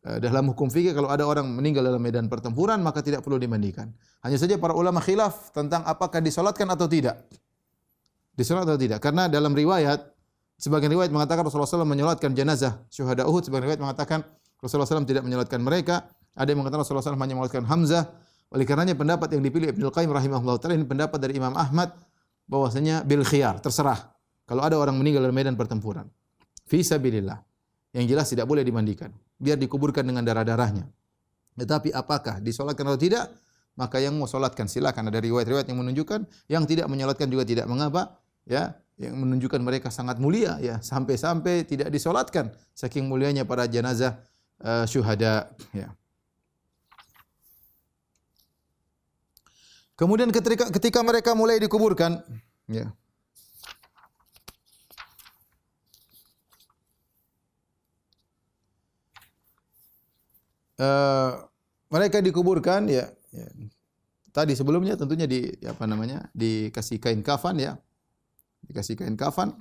dalam hukum fikih kalau ada orang meninggal dalam medan pertempuran maka tidak perlu dimandikan. Hanya saja para ulama khilaf tentang apakah disolatkan atau tidak. Disolat atau tidak? Karena dalam riwayat, sebagian riwayat mengatakan Rasulullah SAW menyolatkan jenazah syuhada Uhud, sebagian riwayat mengatakan Rasulullah SAW tidak menyolatkan mereka. Ada yang mengatakan Rasulullah SAW hanya menyolatkan Hamzah. Oleh karenanya pendapat yang dipilih Ibnu Qayyim rahimahullah taala ini pendapat dari Imam Ahmad bahwasanya bil khiyar, terserah. Kalau ada orang meninggal dalam medan pertempuran, fi sabilillah, yang jelas tidak boleh dimandikan. Biar dikuburkan dengan darah-darahnya. Tetapi apakah disolatkan atau tidak? Maka yang mau solatkan silakan. Ada riwayat-riwayat yang menunjukkan, yang tidak menyolatkan juga tidak mengapa, ya, yang menunjukkan mereka sangat mulia, ya, sampai-sampai tidak disolatkan saking mulianya para jenazah syuhada, ya. Kemudian ketika mereka mulai dikuburkan, ya. Mereka dikuburkan ya, tadi sebelumnya tentunya dikasih kain kafan ya. Dikasih kain kafan.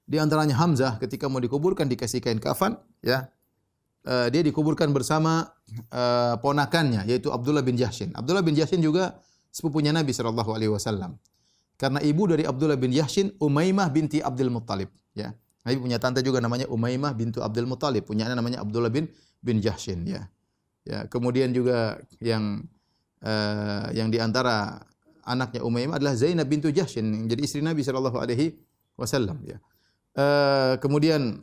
Di antaranya Hamzah ketika mau dikuburkan dikasih kain kafan ya. Dia dikuburkan bersama ponakannya yaitu Abdullah bin Jahshin. Abdullah bin Jahshin juga sepupunya Nabi sallallahu alaihi wasallam. Karena ibu dari Abdullah bin Jahshin Umaymah binti Abdul Muttalib ya. Nabi punya tante juga namanya Umaymah bintu Abdul Muttalib, punya anak namanya Abdullah bin Jahshin ya. Ya, kemudian juga yang di antara anaknya Umaymah adalah Zainab bintu Jahshin yang jadi istri Nabi sallallahu alaihi wasallam ya. Kemudian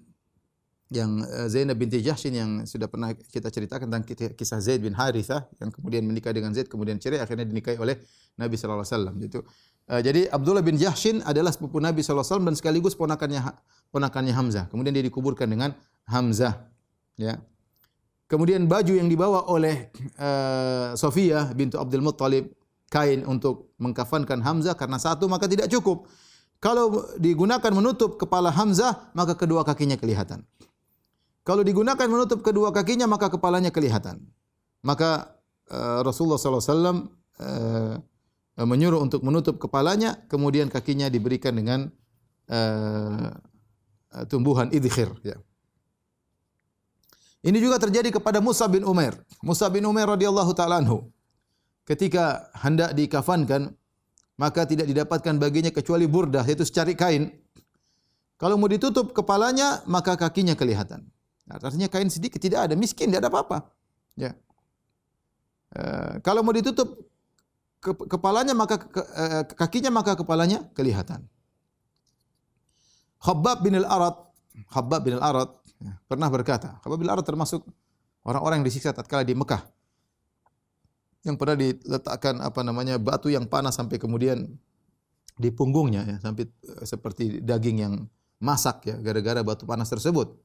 yang Zainab binti Jahshin yang sudah pernah kita ceritakan tentang kisah Zaid bin Harithah yang kemudian menikah dengan Zaid kemudian cerai akhirnya dinikahi oleh Nabi sallallahu alaihi wasallam itu. Jadi Abdullah bin Jahshin adalah sepupu Nabi sallallahu alaihi wasallam dan sekaligus ponakannya Hamzah. Kemudian dia dikuburkan dengan Hamzah ya. Kemudian baju yang dibawa oleh Sofiyah bintu Abdul Muttalib, kain untuk mengkafankan Hamzah karena satu maka tidak cukup. Kalau digunakan menutup kepala Hamzah maka kedua kakinya kelihatan. Kalau digunakan menutup kedua kakinya maka kepalanya kelihatan. Maka Rasulullah SAW menyuruh untuk menutup kepalanya, kemudian kakinya diberikan dengan tumbuhan idkhir. Ya. Ini juga terjadi kepada Mus'ab bin Umair. Mus'ab bin Umair radhiyallahu ta'ala anhu. Ketika hendak dikafankan, maka tidak didapatkan baginya kecuali burdah, yaitu secari kain. Kalau mau ditutup kepalanya, maka kakinya kelihatan. Artinya kain sedikit tidak ada, miskin, tidak ada apa-apa. Ya. Kalau mau ditutup kepalanya, maka kakinya, maka kepalanya kelihatan. Khabbab bin al-Arat pernah berkata, Khabbab bin al-Arat termasuk orang-orang yang disiksa tatkala di Mekah. Yang pernah diletakkan batu yang panas sampai kemudian di punggungnya ya, sampai seperti daging yang masak ya gara-gara batu panas tersebut.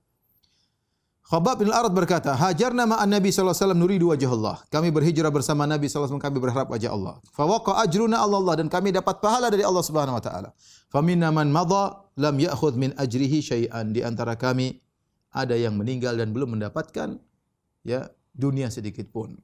Khabbab bin al-Arat berkata, "Hajarna ma'an Nabi sallallahu alaihi wasallam nuridu wajh Allah." Kami berhijrah bersama Nabi sallallahu alaihi wasallam, kami berharap wajah Allah. Fa waqa ajruna Allah dan kami dapat pahala dari Allah Subhanahu wa taala. Fa minna man madha lam ya'khudh min ajrihi syai'an. Di antara kami ada yang meninggal dan belum mendapatkan ya dunia sedikit pun.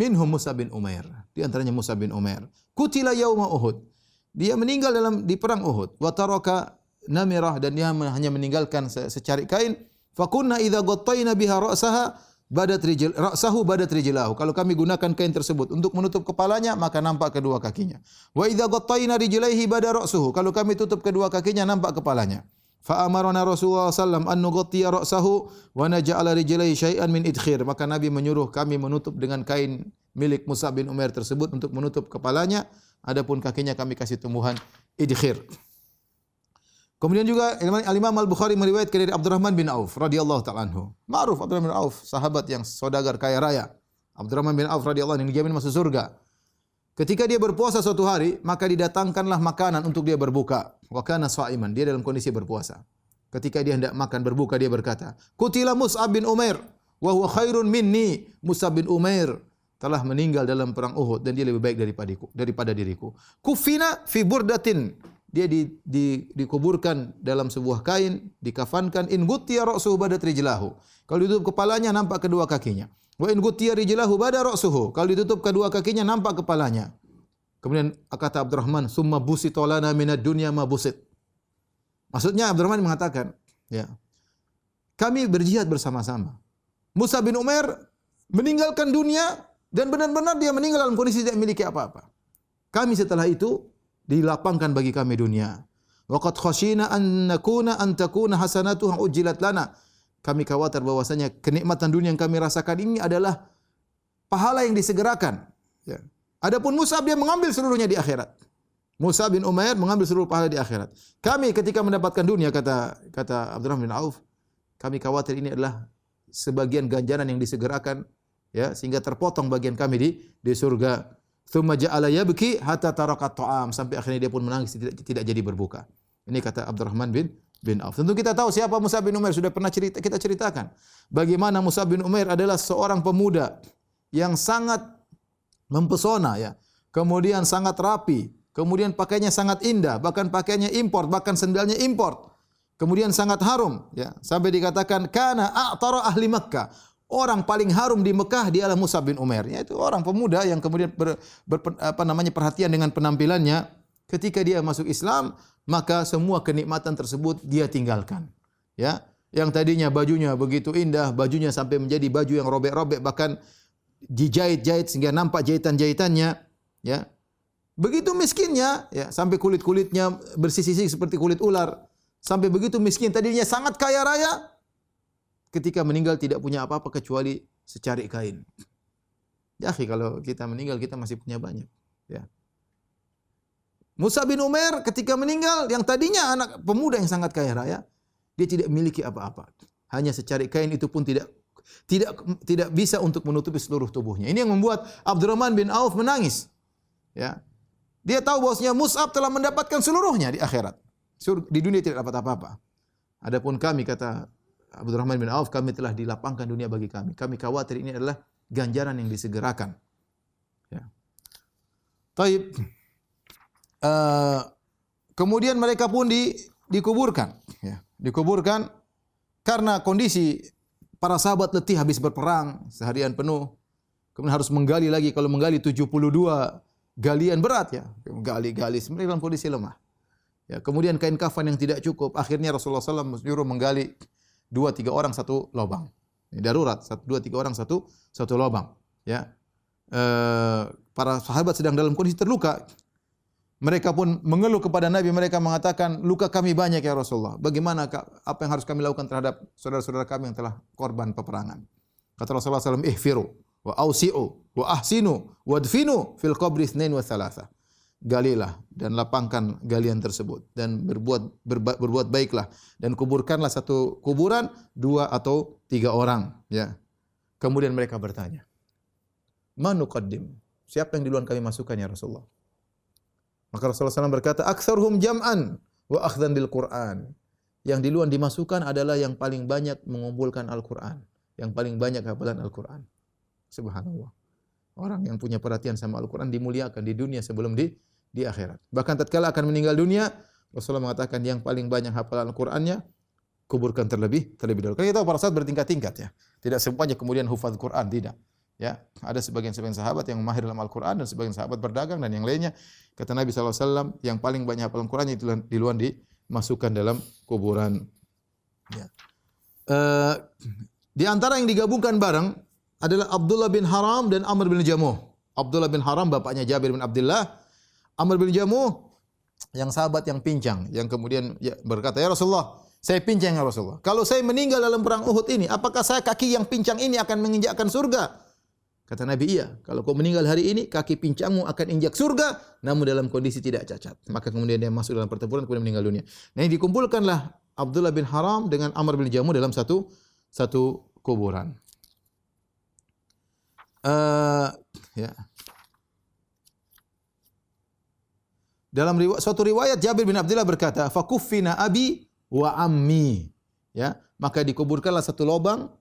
Minhum Mus'ab bin Umair. Di antaranya Mus'ab bin Umair. Qutila yauma Uhud. Dia meninggal di perang Uhud. Wa taraka namirah dan dia hanya meninggalkan secari kain. Fakunna idza ghattayna biha ra'sahu badat rijlahu. Kalau kami gunakan kain tersebut untuk menutup kepalanya, maka nampak kedua kakinya. Wa idza ghattayna rijlaihi bada ra'suhu. Kalau kami tutup kedua kakinya, nampak kepalanya. Fa amarna Rasulullah sallallahu alaihi wasallam an nughtiya ra'sahu wa naj'ala rijlaihi syai'an min idkhir. Maka Nabi menyuruh kami menutup dengan kain milik Mus'ab bin Umair tersebut untuk menutup kepalanya, adapun kakinya kami kasih tumbuhan idkhir. Kemudian juga Al-Imam Al-Bukhari meriwayatkan dari Abdurrahman bin Auf radhiyallahu ta'ala anhu. Ma'ruf Abdurrahman bin Auf, sahabat yang saudagar kaya raya. Abdurrahman bin Auf radhiyallahu anhu yang dijamin masuk surga. Ketika dia berpuasa suatu hari, maka didatangkanlah makanan untuk dia berbuka. Wa kana sha'iman, dia dalam kondisi berpuasa. Ketika dia hendak makan berbuka, dia berkata, "Qutila Mus'ab bin Umair wa huwa khairun minni." Mus'ab bin Umair telah meninggal dalam perang Uhud dan dia lebih baik daripada diriku. Kufina fi burdatin. Dia dikuburkan dalam sebuah kain, dikafankan. In gutiya ra'suhu badat rijlahu. Kalau ditutup kepalanya nampak kedua kakinya. Wa in gutiya rijlahu bada ra'suhu. Kalau ditutup kedua kakinya nampak kepalanya. Kemudian kata Abdurrahman, "Summa busita lana minad dunya ma busit." Maksudnya Abdurrahman mengatakan, ya. Kami berjihad bersama-sama. Mus'ab bin Umair meninggalkan dunia dan benar-benar dia meninggal dalam kondisi tidak memiliki apa-apa. Kami setelah itu dilapangkan bagi kami dunia. Waqad khashina an takuna hasanatuha ujilat lana. Kami khawatir bahwasanya kenikmatan dunia yang kami rasakan ini adalah pahala yang disegerakan. Ya. Adapun Mus'ab dia mengambil seluruhnya di akhirat. Mus'ab bin Umair mengambil seluruh pahala di akhirat. Kami ketika mendapatkan dunia kata Abdurrahman bin Auf, kami khawatir ini adalah sebagian ganjaran yang disegerakan ya sehingga terpotong bagian kami di surga. Tsumma ja'ala yabki hatta taraka ta'am, sampai akhirnya dia pun menangis tidak jadi berbuka. Ini kata Abdurrahman bin Auf. Tentu kita tahu siapa Mus'ab bin Umair, sudah pernah kita ceritakan. Bagaimana Mus'ab bin Umair adalah seorang pemuda yang sangat mempesona ya. kemudian sangat rapi, kemudian pakaiannya sangat indah, bahkan pakaiannya import, bahkan sendalnya import. Kemudian sangat harum, ya. Sampai dikatakan kana a'tara ahli Makkah. Orang paling harum di Mekah dialah Mus'ab bin Umair. Yaitu orang pemuda yang kemudian perhatian dengan penampilannya. Ketika dia masuk Islam, maka semua kenikmatan tersebut dia tinggalkan. Ya, yang tadinya bajunya begitu indah, bajunya sampai menjadi baju yang robek-robek, bahkan dijahit-jahit sehingga nampak jahitan-jahitannya. Ya, begitu miskinnya, ya, sampai kulit-kulitnya bersisik seperti kulit ular. Sampai begitu miskin, tadinya sangat kaya raya. Ketika meninggal tidak punya apa-apa kecuali secari kain. Ya, kalau kita meninggal kita masih punya banyak. Ya. Mus'ab bin Umair ketika meninggal, yang tadinya anak pemuda yang sangat kaya raya, dia tidak memiliki apa-apa. Hanya secari kain, itu pun tidak bisa untuk menutupi seluruh tubuhnya. Ini yang membuat Abdurrahman bin Auf menangis. Ya. Dia tahu bahwasanya Mus'ab telah mendapatkan seluruhnya di akhirat. Di dunia tidak dapat apa-apa. Adapun kami, kata Abdurrahman bin Auf, kami telah dilapangkan dunia bagi kami. Kami khawatir ini adalah ganjaran yang disegerakan. Ya. Taib. Kemudian mereka pun dikuburkan. Ya. Dikuburkan karena kondisi para sahabat letih habis berperang seharian penuh. Kemudian harus menggali lagi. Kalau menggali 72 galian berat, ya. Gali-gali. Mereka dalam kondisi lemah. Ya. Kemudian kain kafan yang tidak cukup. Akhirnya Rasulullah SAW menyuruh menggali 2-3 orang satu lubang. Darurat, 2-3 orang satu lubang. Ya. Para sahabat sedang dalam kondisi terluka. Mereka pun mengeluh kepada Nabi. Mereka mengatakan, luka kami banyak ya Rasulullah. Bagaimana, apa yang harus kami lakukan terhadap saudara-saudara kami yang telah korban peperangan? Kata Rasulullah SAW, ihfiru, wa ausi'u, wa ahsinu, wadfinu fil qabri itsnain wa thalatha. Galilah dan lapangkan galian tersebut dan berbuat baiklah dan kuburkanlah satu kuburan 2 atau 3 orang, ya. Kemudian mereka bertanya, "Man nuqaddim?" Siapa yang duluan kami masukkan ya Rasulullah? Maka Rasulullah SAW berkata, "Aktsarhum jam'an wa akhdhan bil Qur'an." Yang duluan dimasukkan adalah yang paling banyak mengumpulkan Al-Qur'an, yang paling banyak hafalan Al-Qur'an. Subhanallah. Orang yang punya perhatian sama Al-Qur'an dimuliakan di dunia sebelum di akhirat. Bahkan tatkala akan meninggal dunia, Rasulullah mengatakan yang paling banyak hafalan Al-Qur'annya kuburkan terlebih dahulu. Karena kita tahu para sahabat bertingkat-tingkat, ya. Tidak semuanya kemudian hufaz Quran, tidak. Ya, ada sebagian sahabat yang mahir dalam Al-Qur'an dan sebagian sahabat berdagang dan yang lainnya. Kata Nabi SAW, yang paling banyak hafalan Quran itu duluan dimasukkan dalam kuburan. Ya. Di antara yang digabungkan bareng adalah Abdullah bin Haram dan Amr bin Jamuh. Abdullah bin Haram bapaknya Jabir bin Abdullah. Amr bin Jamuh yang sahabat yang pincang, yang kemudian berkata, "Ya Rasulullah, saya pincang ya Rasulullah. Kalau saya meninggal dalam perang Uhud ini, apakah saya kaki yang pincang ini akan menginjakkan surga?" Kata Nabi, "Iya. Kalau kau meninggal hari ini, kaki pincangmu akan injak surga, namun dalam kondisi tidak cacat." Maka kemudian dia masuk dalam pertempuran, kemudian meninggal dunia. Nah, ini dikumpulkanlah Abdullah bin Haram dengan Amr bin Jamuh dalam satu kuburan. Ya. Dalam suatu riwayat Jabir bin Abdullah berkata, "Fakuffina abi wa ammi." Ya, maka dikuburkanlah satu lubang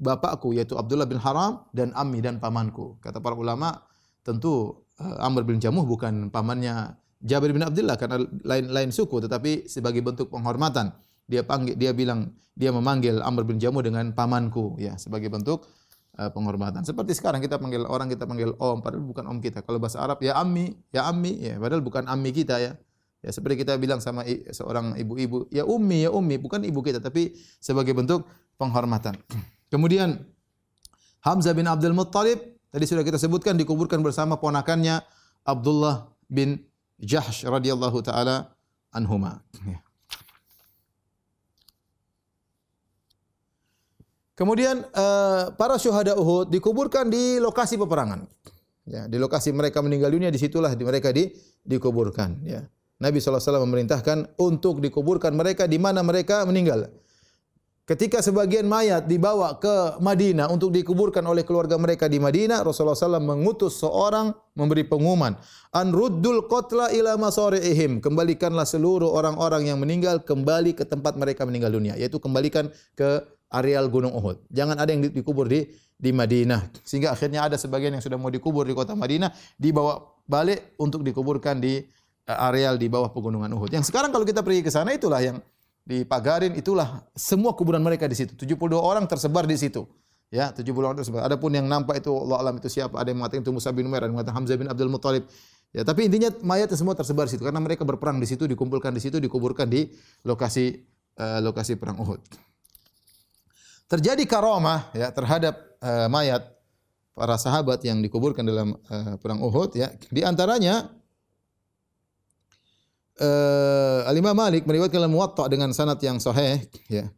bapakku yaitu Abdullah bin Haram dan ammi dan pamanku. Kata para ulama, tentu Amr bin Jamuh bukan pamannya Jabir bin Abdullah karena lain suku, tetapi sebagai bentuk penghormatan dia memanggil Amr bin Jamuh dengan pamanku, ya, sebagai bentuk penghormatan. Seperti sekarang kita panggil om, padahal bukan om kita. Kalau bahasa Arab ya ammi, ya, padahal bukan ammi kita, ya. Ya, seperti kita bilang sama seorang ibu-ibu, ya ummi, bukan ibu kita, tapi sebagai bentuk penghormatan. Kemudian Hamzah bin Abdul Muttalib, tadi sudah kita sebutkan, dikuburkan bersama ponakannya Abdullah bin Jahsh radhiyallahu taala anhuma. Kemudian para syuhada Uhud dikuburkan di lokasi peperangan. Ya, di lokasi mereka meninggal dunia, disitulah mereka dikuburkan. Ya. Nabi SAW memerintahkan untuk dikuburkan mereka di mana mereka meninggal. Ketika sebagian mayat dibawa ke Madinah untuk dikuburkan oleh keluarga mereka di Madinah, Rasulullah SAW mengutus seorang memberi pengumuman, "An ruddul qatla ila masari'ihim." Kembalikanlah seluruh orang-orang yang meninggal kembali ke tempat mereka meninggal dunia, yaitu kembalikan ke areal Gunung Uhud. Jangan ada yang dikubur di Madinah. Sehingga akhirnya ada sebagian yang sudah mau dikubur di kota Madinah, dibawa balik untuk dikuburkan di areal di bawah pegunungan Uhud. Yang sekarang kalau kita pergi ke sana itulah yang di Pagarin, itulah semua kuburan mereka di situ. 72 orang tersebar di situ. Ya, 70 orang tersebar. Adapun yang nampak itu Allah alam itu siapa? Ada yang mengatakan itu Mus'ab bin Umair, ada yang mengatakan Hamzah bin Abdul Muttalib. Ya, tapi intinya mayatnya semua tersebar di situ karena mereka berperang di situ, dikumpulkan di situ, dikuburkan di lokasi perang Uhud. Terjadi karamah ya terhadap mayat para sahabat yang dikuburkan dalam perang Uhud ya. Di antaranya Al-Imam Malik meriwayatkan dalam Muwatta dengan sanad yang sahih ya.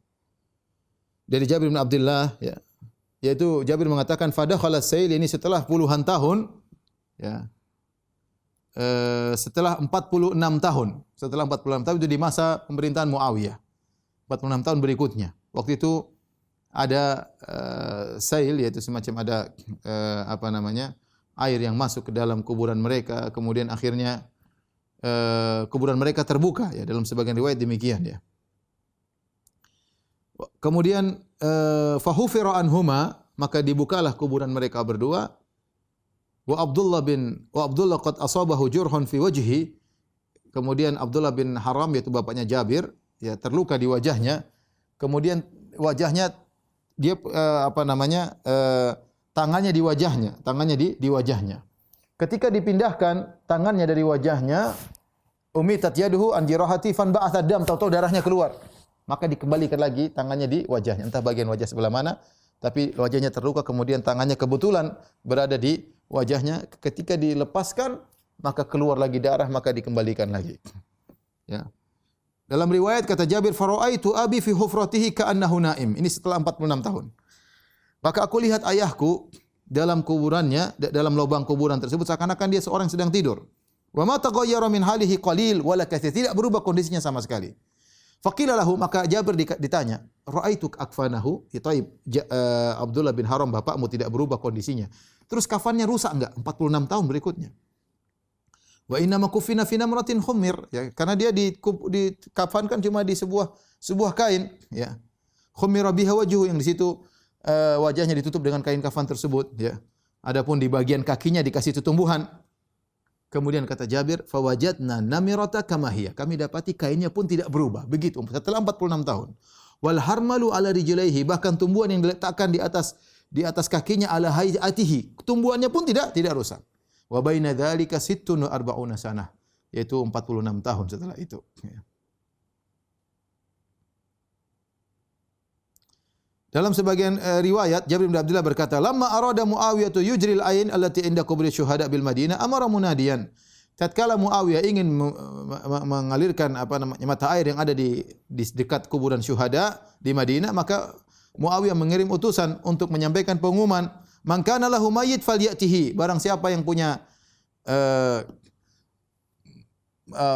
Dari Jabir bin Abdullah ya. Yaitu Jabir mengatakan fadakhala sail, ini setelah puluhan tahun ya. Setelah 46 tahun. Setelah 46 tahun itu di masa pemerintahan Muawiyah. 46 tahun berikutnya. Waktu itu ada sail, yaitu semacam ada air yang masuk ke dalam kuburan mereka, kemudian akhirnya kuburan mereka terbuka ya, dalam sebagian riwayat demikian ya. Kemudian fahufira anhuma, maka dibukalah kuburan mereka berdua. Wa Abdullah qad asabahu jurhun fi wajhi. Kemudian Abdullah bin Haram, yaitu bapaknya Jabir, ya terluka di wajahnya. Kemudian wajahnya dia tangannya di wajahnya. Ketika dipindahkan tangannya dari wajahnya, umitat yaduhu an jirahati fan ba'atha dam, tahu-tahu darahnya keluar. Maka dikembalikan lagi tangannya di wajahnya, entah bagian wajah sebelah mana, tapi wajahnya terluka, kemudian tangannya kebetulan berada di wajahnya. Ketika dilepaskan, maka keluar lagi darah, maka dikembalikan lagi. Ya. Dalam riwayat kata Jabir, "Fara'aitu abi fi hufratihi ka'annahu na'im." Ini setelah 46 tahun. Maka aku lihat ayahku dalam kuburannya, dalam lubang kuburan tersebut seakan-akan dia seorang yang sedang tidur. Wa ma taghayyara min halihi qalil wala katsir, tidak berubah kondisinya sama sekali. Faqila lahu, maka Jabir ditanya, "Ra'aitu akfanahu?" Taib, Abdullah bin Haram bapakmu tidak berubah kondisinya. Terus kafannya rusak enggak 46 tahun berikutnya? Wa inna ma kufina fi namratin khumir, ya, karena dia dikafankan cuma di sebuah kain, ya. Khumira biha wajhu, yang di situ wajahnya ditutup dengan kain kafan tersebut, ya. Adapun di bagian kakinya dikasih tumbuhan. Kemudian kata Jabir, "Fawajadna namirata kama hiya." Kami dapati kainnya pun tidak berubah. Begitu setelah 46 tahun. Wal harmalu ala rijlaihi, bahkan tumbuhan yang diletakkan di atas kakinya ala hayatihi, tumbuhannya pun tidak rusak. Wa baina dzalika 46 sanah, yaitu 46 tahun setelah itu. Dalam sebagian riwayat Jabir bin Abdullah berkata, "Lamma arada Muawiyah yujril ain allati inda kubri syuhada bil Madinah, amara munadiyan." Tatkala Muawiyah ingin mengalirkan mata air yang ada di dekat kuburan syuhada di Madinah, maka Muawiyah mengirim utusan untuk menyampaikan pengumuman, "Man kana lahu mayyit falyatihi." Barang siapa yang punya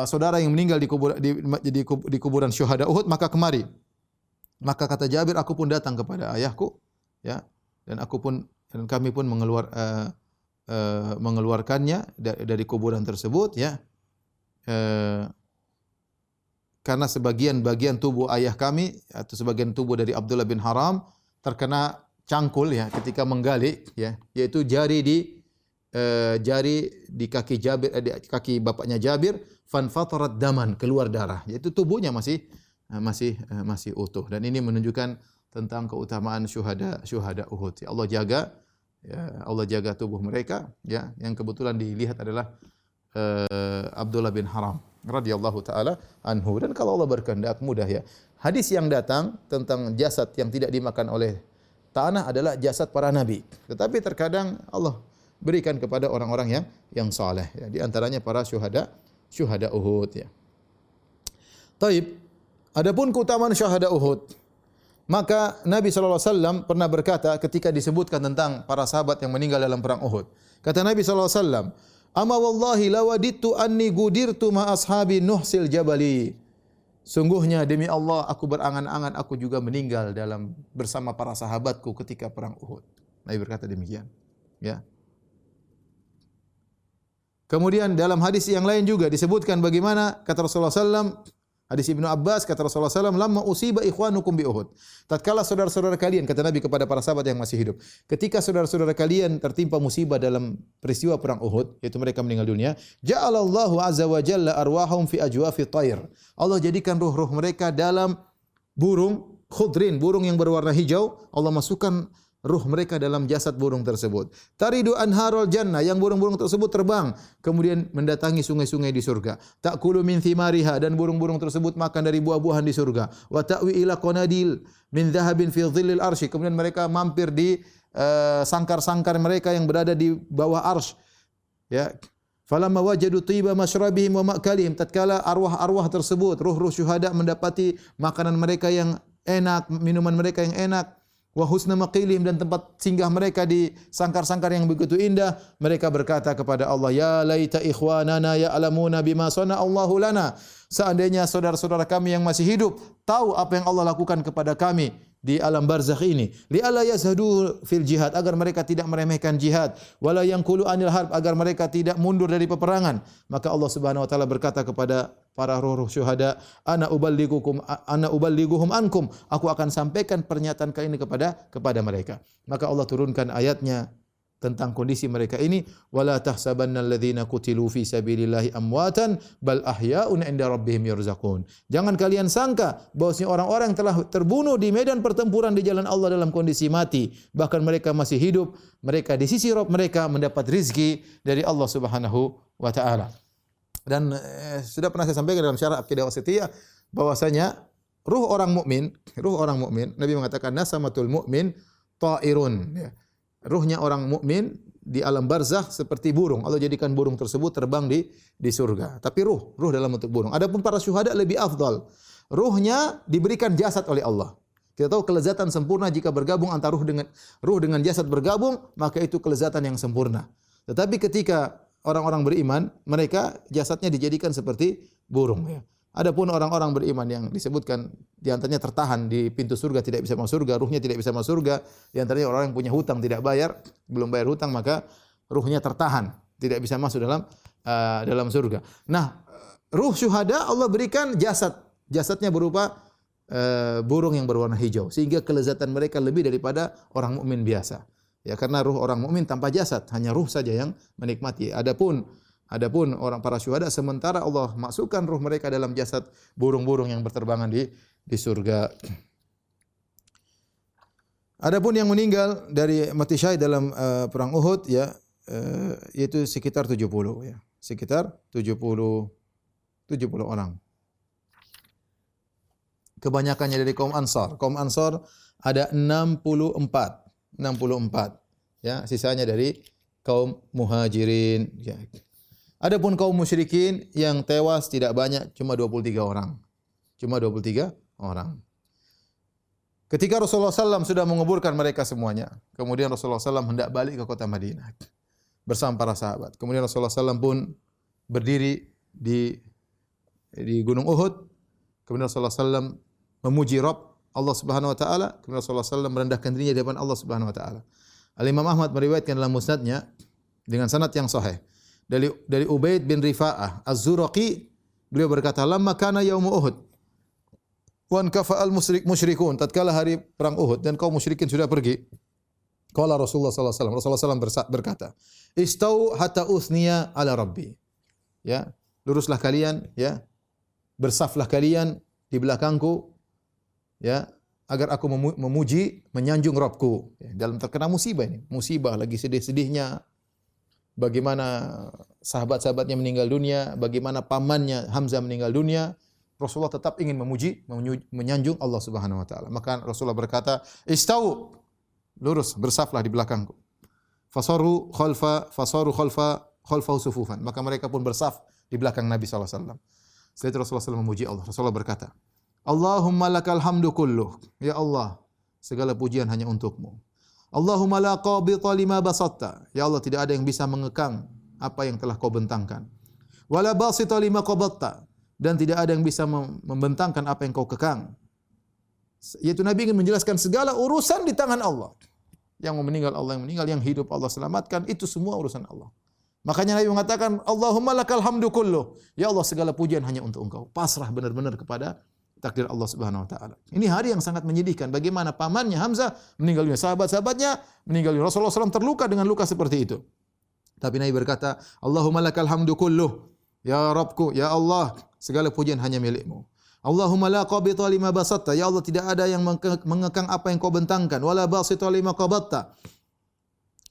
saudara yang meninggal di kuburan syuhada Uhud, maka kemari. Maka kata Jabir, aku pun datang kepada ayahku, ya, dan kami pun mengeluarkannya dari kuburan tersebut, ya, karena sebagian tubuh ayah kami atau sebagian tubuh dari Abdullah bin Haram terkena cangkul, ya, ketika menggali, ya, yaitu jari di kaki Jabir, di kaki bapaknya Jabir, fanfatarat daman, keluar darah, yaitu tubuhnya masih utuh, dan ini menunjukkan tentang keutamaan syuhada Uhud. Ya, Allah jaga tubuh mereka, ya, yang kebetulan dilihat adalah Abdullah bin Haram radhiyallahu taala anhu. Dan kalau Allah berkehendak mudah, ya. Hadis yang datang tentang jasad yang tidak dimakan oleh tanah adalah jasad para nabi. Tetapi terkadang Allah berikan kepada orang-orang yang saleh, ya, di antaranya para syuhada Uhud, ya. Taib. Adapun keutamaan syuhada Uhud, maka Nabi sallallahu alaihi wasallam pernah berkata ketika disebutkan tentang para sahabat yang meninggal dalam perang Uhud. Kata Nabi sallallahu alaihi wasallam, "Ama wallahi lawadittu anni gudirtu ma ashabi nuhsil jabali." Sungguhnya demi Allah aku berangan-angan aku juga meninggal bersama para sahabatku ketika perang Uhud. Nabi berkata demikian, ya. Kemudian dalam hadis yang lain juga disebutkan bagaimana kata Rasulullah sallallahu alaihi wasallam, Hadis Ibnu Abbas kata Rasulullah SAW, "Lamma usiba ikhwanukum bi Uhud." Tatkala saudara-saudara kalian, kata Nabi kepada para sahabat yang masih hidup, ketika saudara-saudara kalian tertimpa musibah dalam peristiwa perang Uhud, yaitu mereka meninggal dunia, ja'alallahu azza wa jalla arwahum fi ajwafi thair. Allah jadikan ruh-ruh mereka dalam burung khudrin, burung yang berwarna hijau. Allah masukkan ruh mereka dalam jasad burung tersebut. Taridu anharul jannah, yang burung-burung tersebut terbang kemudian mendatangi sungai-sungai di surga. Ta'kulu min thimariha, dan burung-burung tersebut makan dari buah-buahan di surga. Wa ta'wi ila qanadil min dhahabin fi dhillil arsy, kemudian mereka mampir di sangkar-sangkar mereka yang berada di bawah arsy. Ya. Falamma wajadu tiba masyrabihim wa ma'kalihim, tatkala arwah-arwah tersebut, ruh-ruh syuhada mendapati makanan mereka yang enak, minuman mereka yang enak, wa husna maqilihim, dan tempat singgah mereka di sangkar-sangkar yang begitu indah, mereka berkata kepada Allah, ya laita ikhwanana ya'lamuna bima sana Allahu lana. Seandainya saudara-saudara kami yang masih hidup tahu apa yang Allah lakukan kepada kami di alam barzakh ini, li alla yazhadu fil jihad, agar mereka tidak meremehkan jihad, wala yanqulu anil harb, agar mereka tidak mundur dari peperangan. Maka Allah Subhanahu wa taala berkata kepada para ruh-ruh syuhada, ana uballiguhum ankum, aku akan sampaikan pernyataan kali ini kepada mereka. Maka Allah turunkan ayatnya tentang kondisi mereka ini, wala tahsabanna alladhina qutilu fi sabilillahi amwatan bal ahya'un 'inda rabbihim yurzaqun. Jangan kalian sangka bahwasanya orang-orang yang telah terbunuh di medan pertempuran di jalan Allah dalam kondisi mati, bahkan mereka masih hidup, mereka di sisi Rabb mereka mendapat rizki dari Allah Subhanahu wa taala. Dan sudah pernah saya sampaikan dalam syarah Aqidah Wasithiyah bahwasanya ruh orang mukmin, Nabi mengatakan nasamatul mukmin ta'irun, ya. Ruhnya orang mukmin di alam barzakh seperti burung. Allah jadikan burung tersebut terbang di surga. Tapi ruh dalam bentuk burung. Adapun para syuhada lebih afdal. Ruhnya diberikan jasad oleh Allah. Kita tahu kelezatan sempurna jika bergabung antara ruh dengan jasad bergabung, maka itu kelezatan yang sempurna. Tetapi ketika orang-orang beriman, mereka jasadnya dijadikan seperti burung, ya. Adapun orang-orang beriman yang disebutkan di antaranya tertahan di pintu surga, tidak bisa masuk surga, ruhnya tidak bisa masuk surga. Di antaranya orang yang punya hutang tidak bayar, belum bayar hutang, maka ruhnya tertahan, tidak bisa masuk dalam surga. Nah, ruh syuhada Allah berikan jasad. Jasadnya berupa burung yang berwarna hijau, sehingga kelezatan mereka lebih daripada orang mukmin biasa. Ya, karena ruh orang mukmin tanpa jasad, hanya ruh saja yang menikmati. Adapun orang para syuhada, sementara Allah masukkan ruh mereka dalam jasad burung-burung yang berterbangan di surga. Adapun yang meninggal dari mati syahid dalam perang Uhud, ya, yaitu sekitar 70, ya. Sekitar 70 orang. Kebanyakannya dari kaum Ansar. Kaum Ansar ada 64, ya, sisanya dari kaum Muhajirin, ya. Adapun kaum musyrikin yang tewas tidak banyak, cuma 23 orang. Ketika Rasulullah SAW sudah menguburkan mereka semuanya, kemudian Rasulullah SAW hendak balik ke kota Madinah bersama para sahabat. Kemudian Rasulullah SAW pun berdiri di Gunung Uhud. Kemudian Rasulullah SAW memuji Rabb Allah Subhanahu wa taala. Kemudian Rasulullah SAW merendahkan dirinya di depan Allah Subhanahu wa taala. Al-Imam Ahmad meriwayatkan dalam musnadnya dengan sanad yang sahih dari Ubaid bin Rifa'ah Az-Zuraqi, beliau berkata, lamma kana yaum Uhud wan kafa'al musyrikun, tatkala hari perang Uhud dan kaum musyrikin sudah pergi, qala Rasulullah sallallahu alaihi wasallam, Rasulullah SAW berkata, istau hatta usniya ala rabbi, ya, luruslah kalian, ya, bersaflah kalian di belakangku, ya, agar aku memuji, menyanjung Rabbku, ya, dalam terkena musibah ini, musibah lagi sedih-sedihnya. Bagaimana sahabat-sahabatnya meninggal dunia, bagaimana pamannya Hamzah meninggal dunia, Rasulullah tetap ingin memuji, menyanjung Allah Subhanahu wa taala. Maka Rasulullah berkata, "Istau," lurus, bersaflah di belakangku. Fasaru khalfa sufufan. Maka mereka pun bersaf di belakang Nabi sallallahu alaihi wasallam. Setelah itu Rasulullah SAW memuji Allah. Rasulullah berkata, "Allahumma lakal hamdu kulluh." Ya Allah, segala pujian hanya untukmu. Allahumma la qabita lima basatta. Ya Allah, tidak ada yang bisa mengekang apa yang telah kau bentangkan. Wala basita lima qabatta. Dan tidak ada yang bisa membentangkan apa yang kau kekang. Yaitu Nabi ingin menjelaskan segala urusan di tangan Allah. Yang meninggal Allah yang meninggal, yang hidup Allah selamatkan, itu semua urusan Allah. Makanya Nabi mengatakan, Allahumma lakal hamdu kulluh. Ya Allah, segala pujian hanya untuk Engkau. Pasrah benar-benar kepada takdir Allah Subhanahu wa taala. Ini hari yang sangat menyedihkan. Bagaimana pamannya Hamzah meninggal dunia, sahabat-sahabatnya meninggal dunia. Rasulullah SAW terluka dengan luka seperti itu. Tapi Nabi berkata, Allahumma lakal hamdu kulluh. Ya Rabbku, ya Allah, segala pujian hanya milik-Mu. Allahumma la qabita lima basatta. Ya Allah, tidak ada yang mengekang apa yang Kau bentangkan. Wala basita lima qabatta.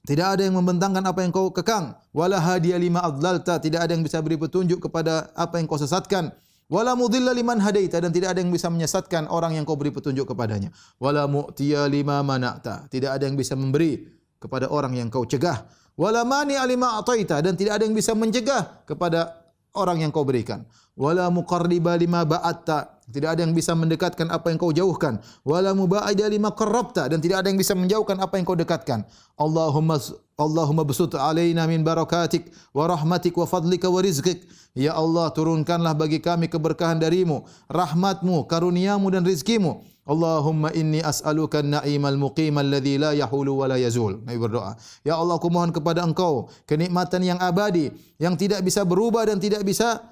Tidak ada yang membentangkan apa yang Kau kekang. Wala hadiya lima adlalta. Tidak ada yang bisa beri petunjuk kepada apa yang Kau sesatkan. Wala mudilla liman hadaita. Dan tidak ada yang bisa menyesatkan orang yang Kau beri petunjuk kepadanya. Wala mu'tiya lima mana'ta. Tidak ada yang bisa memberi kepada orang yang Kau cegah. Wala mani'a lima ataita. Dan tidak ada yang bisa mencegah kepada orang yang Kau berikan. Wala muqarriba lima ba'atta. Tidak ada yang bisa mendekatkan apa yang Kau jauhkan. Wala muba'ida lima qarrabta. Dan tidak ada yang bisa menjauhkan apa yang Kau dekatkan. Allahumma besut alaina min barakatik wa rahmatik wa fadlika wa rizqik. Ya Allah, turunkanlah bagi kami keberkahan darimu, rahmatmu, karuniamu dan rizkimu. Allahumma inni as'aluka an-na'imal muqimal ladzi la yahulu wa la yazul. Nabi berdoa, ya Allah, aku mohon kepada Engkau kenikmatan yang abadi, yang tidak bisa berubah dan tidak bisa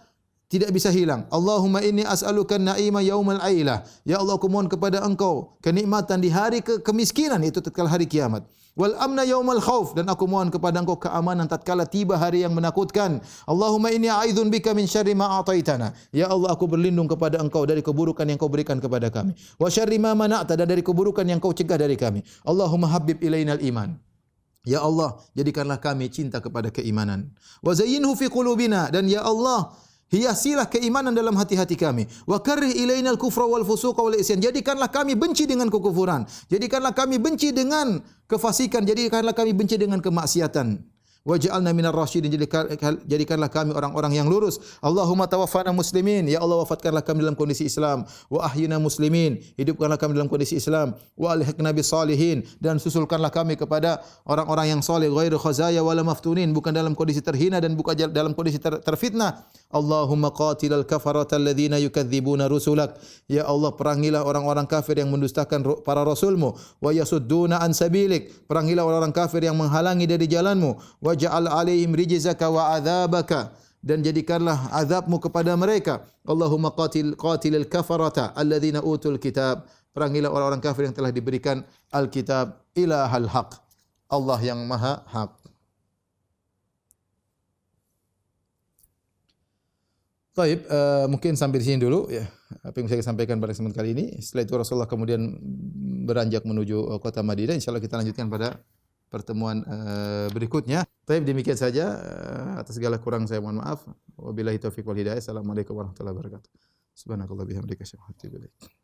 hilang. Allahumma inni as'aluka an-na'ima yaumal ailah. Ya Allah, aku mohon kepada Engkau kenikmatan di hari kemiskinan, itu tatkala hari kiamat. Wal amna yaumal khauf, dan aku mohon kepada Engkau keamanan tatkala tiba hari yang menakutkan. Allahumma inni a'udzun bika min syarri ma a'taitana. Ya Allah, aku berlindung kepada Engkau dari keburukan yang Kau berikan kepada kami. Wa syarri ma mana'ta, dan dari keburukan yang Kau cegah dari kami. Allahumma habbib ilainal iman. Ya Allah, jadikanlah kami cinta kepada keimanan. Wa zayyinhu fi qulubina, dan ya Allah, hiasilah keimanan dalam hati-hati kami. Wa karrih ilainal kufra wal fusuqa wal isyan. Jadikanlah kami benci dengan kekufuran. Jadikanlah kami benci dengan kefasikan. Jadikanlah kami benci dengan kemaksiatan. Waj'alna minar rasyidin. Jadikanlah kami orang-orang yang lurus. Allahumma tawaffana muslimin. Ya Allah, wafatkanlah kami dalam kondisi Islam. Wa ahyina muslimin. Hidupkanlah kami dalam kondisi Islam. Wa alhiqna bis salihin. Dan susulkanlah kami kepada orang-orang yang saleh, ghairu khazaya wala maftunin, bukan dalam kondisi terhina dan bukan dalam kondisi terfitnah. Allahumma qatilal kafarata alladhina yukadzibuna rusulak. Ya Allah, perangilah orang-orang kafir yang mendustakan para rasulmu. Wa yasudduna an sabilik. Perangilah orang-orang kafir yang menghalangi dari jalanmu. Waj'al alaihim rijzaka wa adzabaka, dan jadikanlah azabmu kepada mereka. Allahumma qatilil kafarata alladhina utul kitab. Perangilah orang-orang kafir yang telah diberikan Alkitab. Ilahal haq, Allah yang maha hak. Baik, mungkin sampai di sini dulu ya. Apa yang saya sampaikan pada kesempatan kali ini. Setelah itu Rasulullah kemudian beranjak menuju kota Madinah. Insyaallah kita lanjutkan pada pertemuan berikutnya. Baik, demikian saja. Atas segala kurang saya mohon maaf. Wabillahi taufiq wal hidayah. Assalamualaikum warahmatullahi wabarakatuh. Subhanakallah bihamdika asyhadu an la ilaha illa anta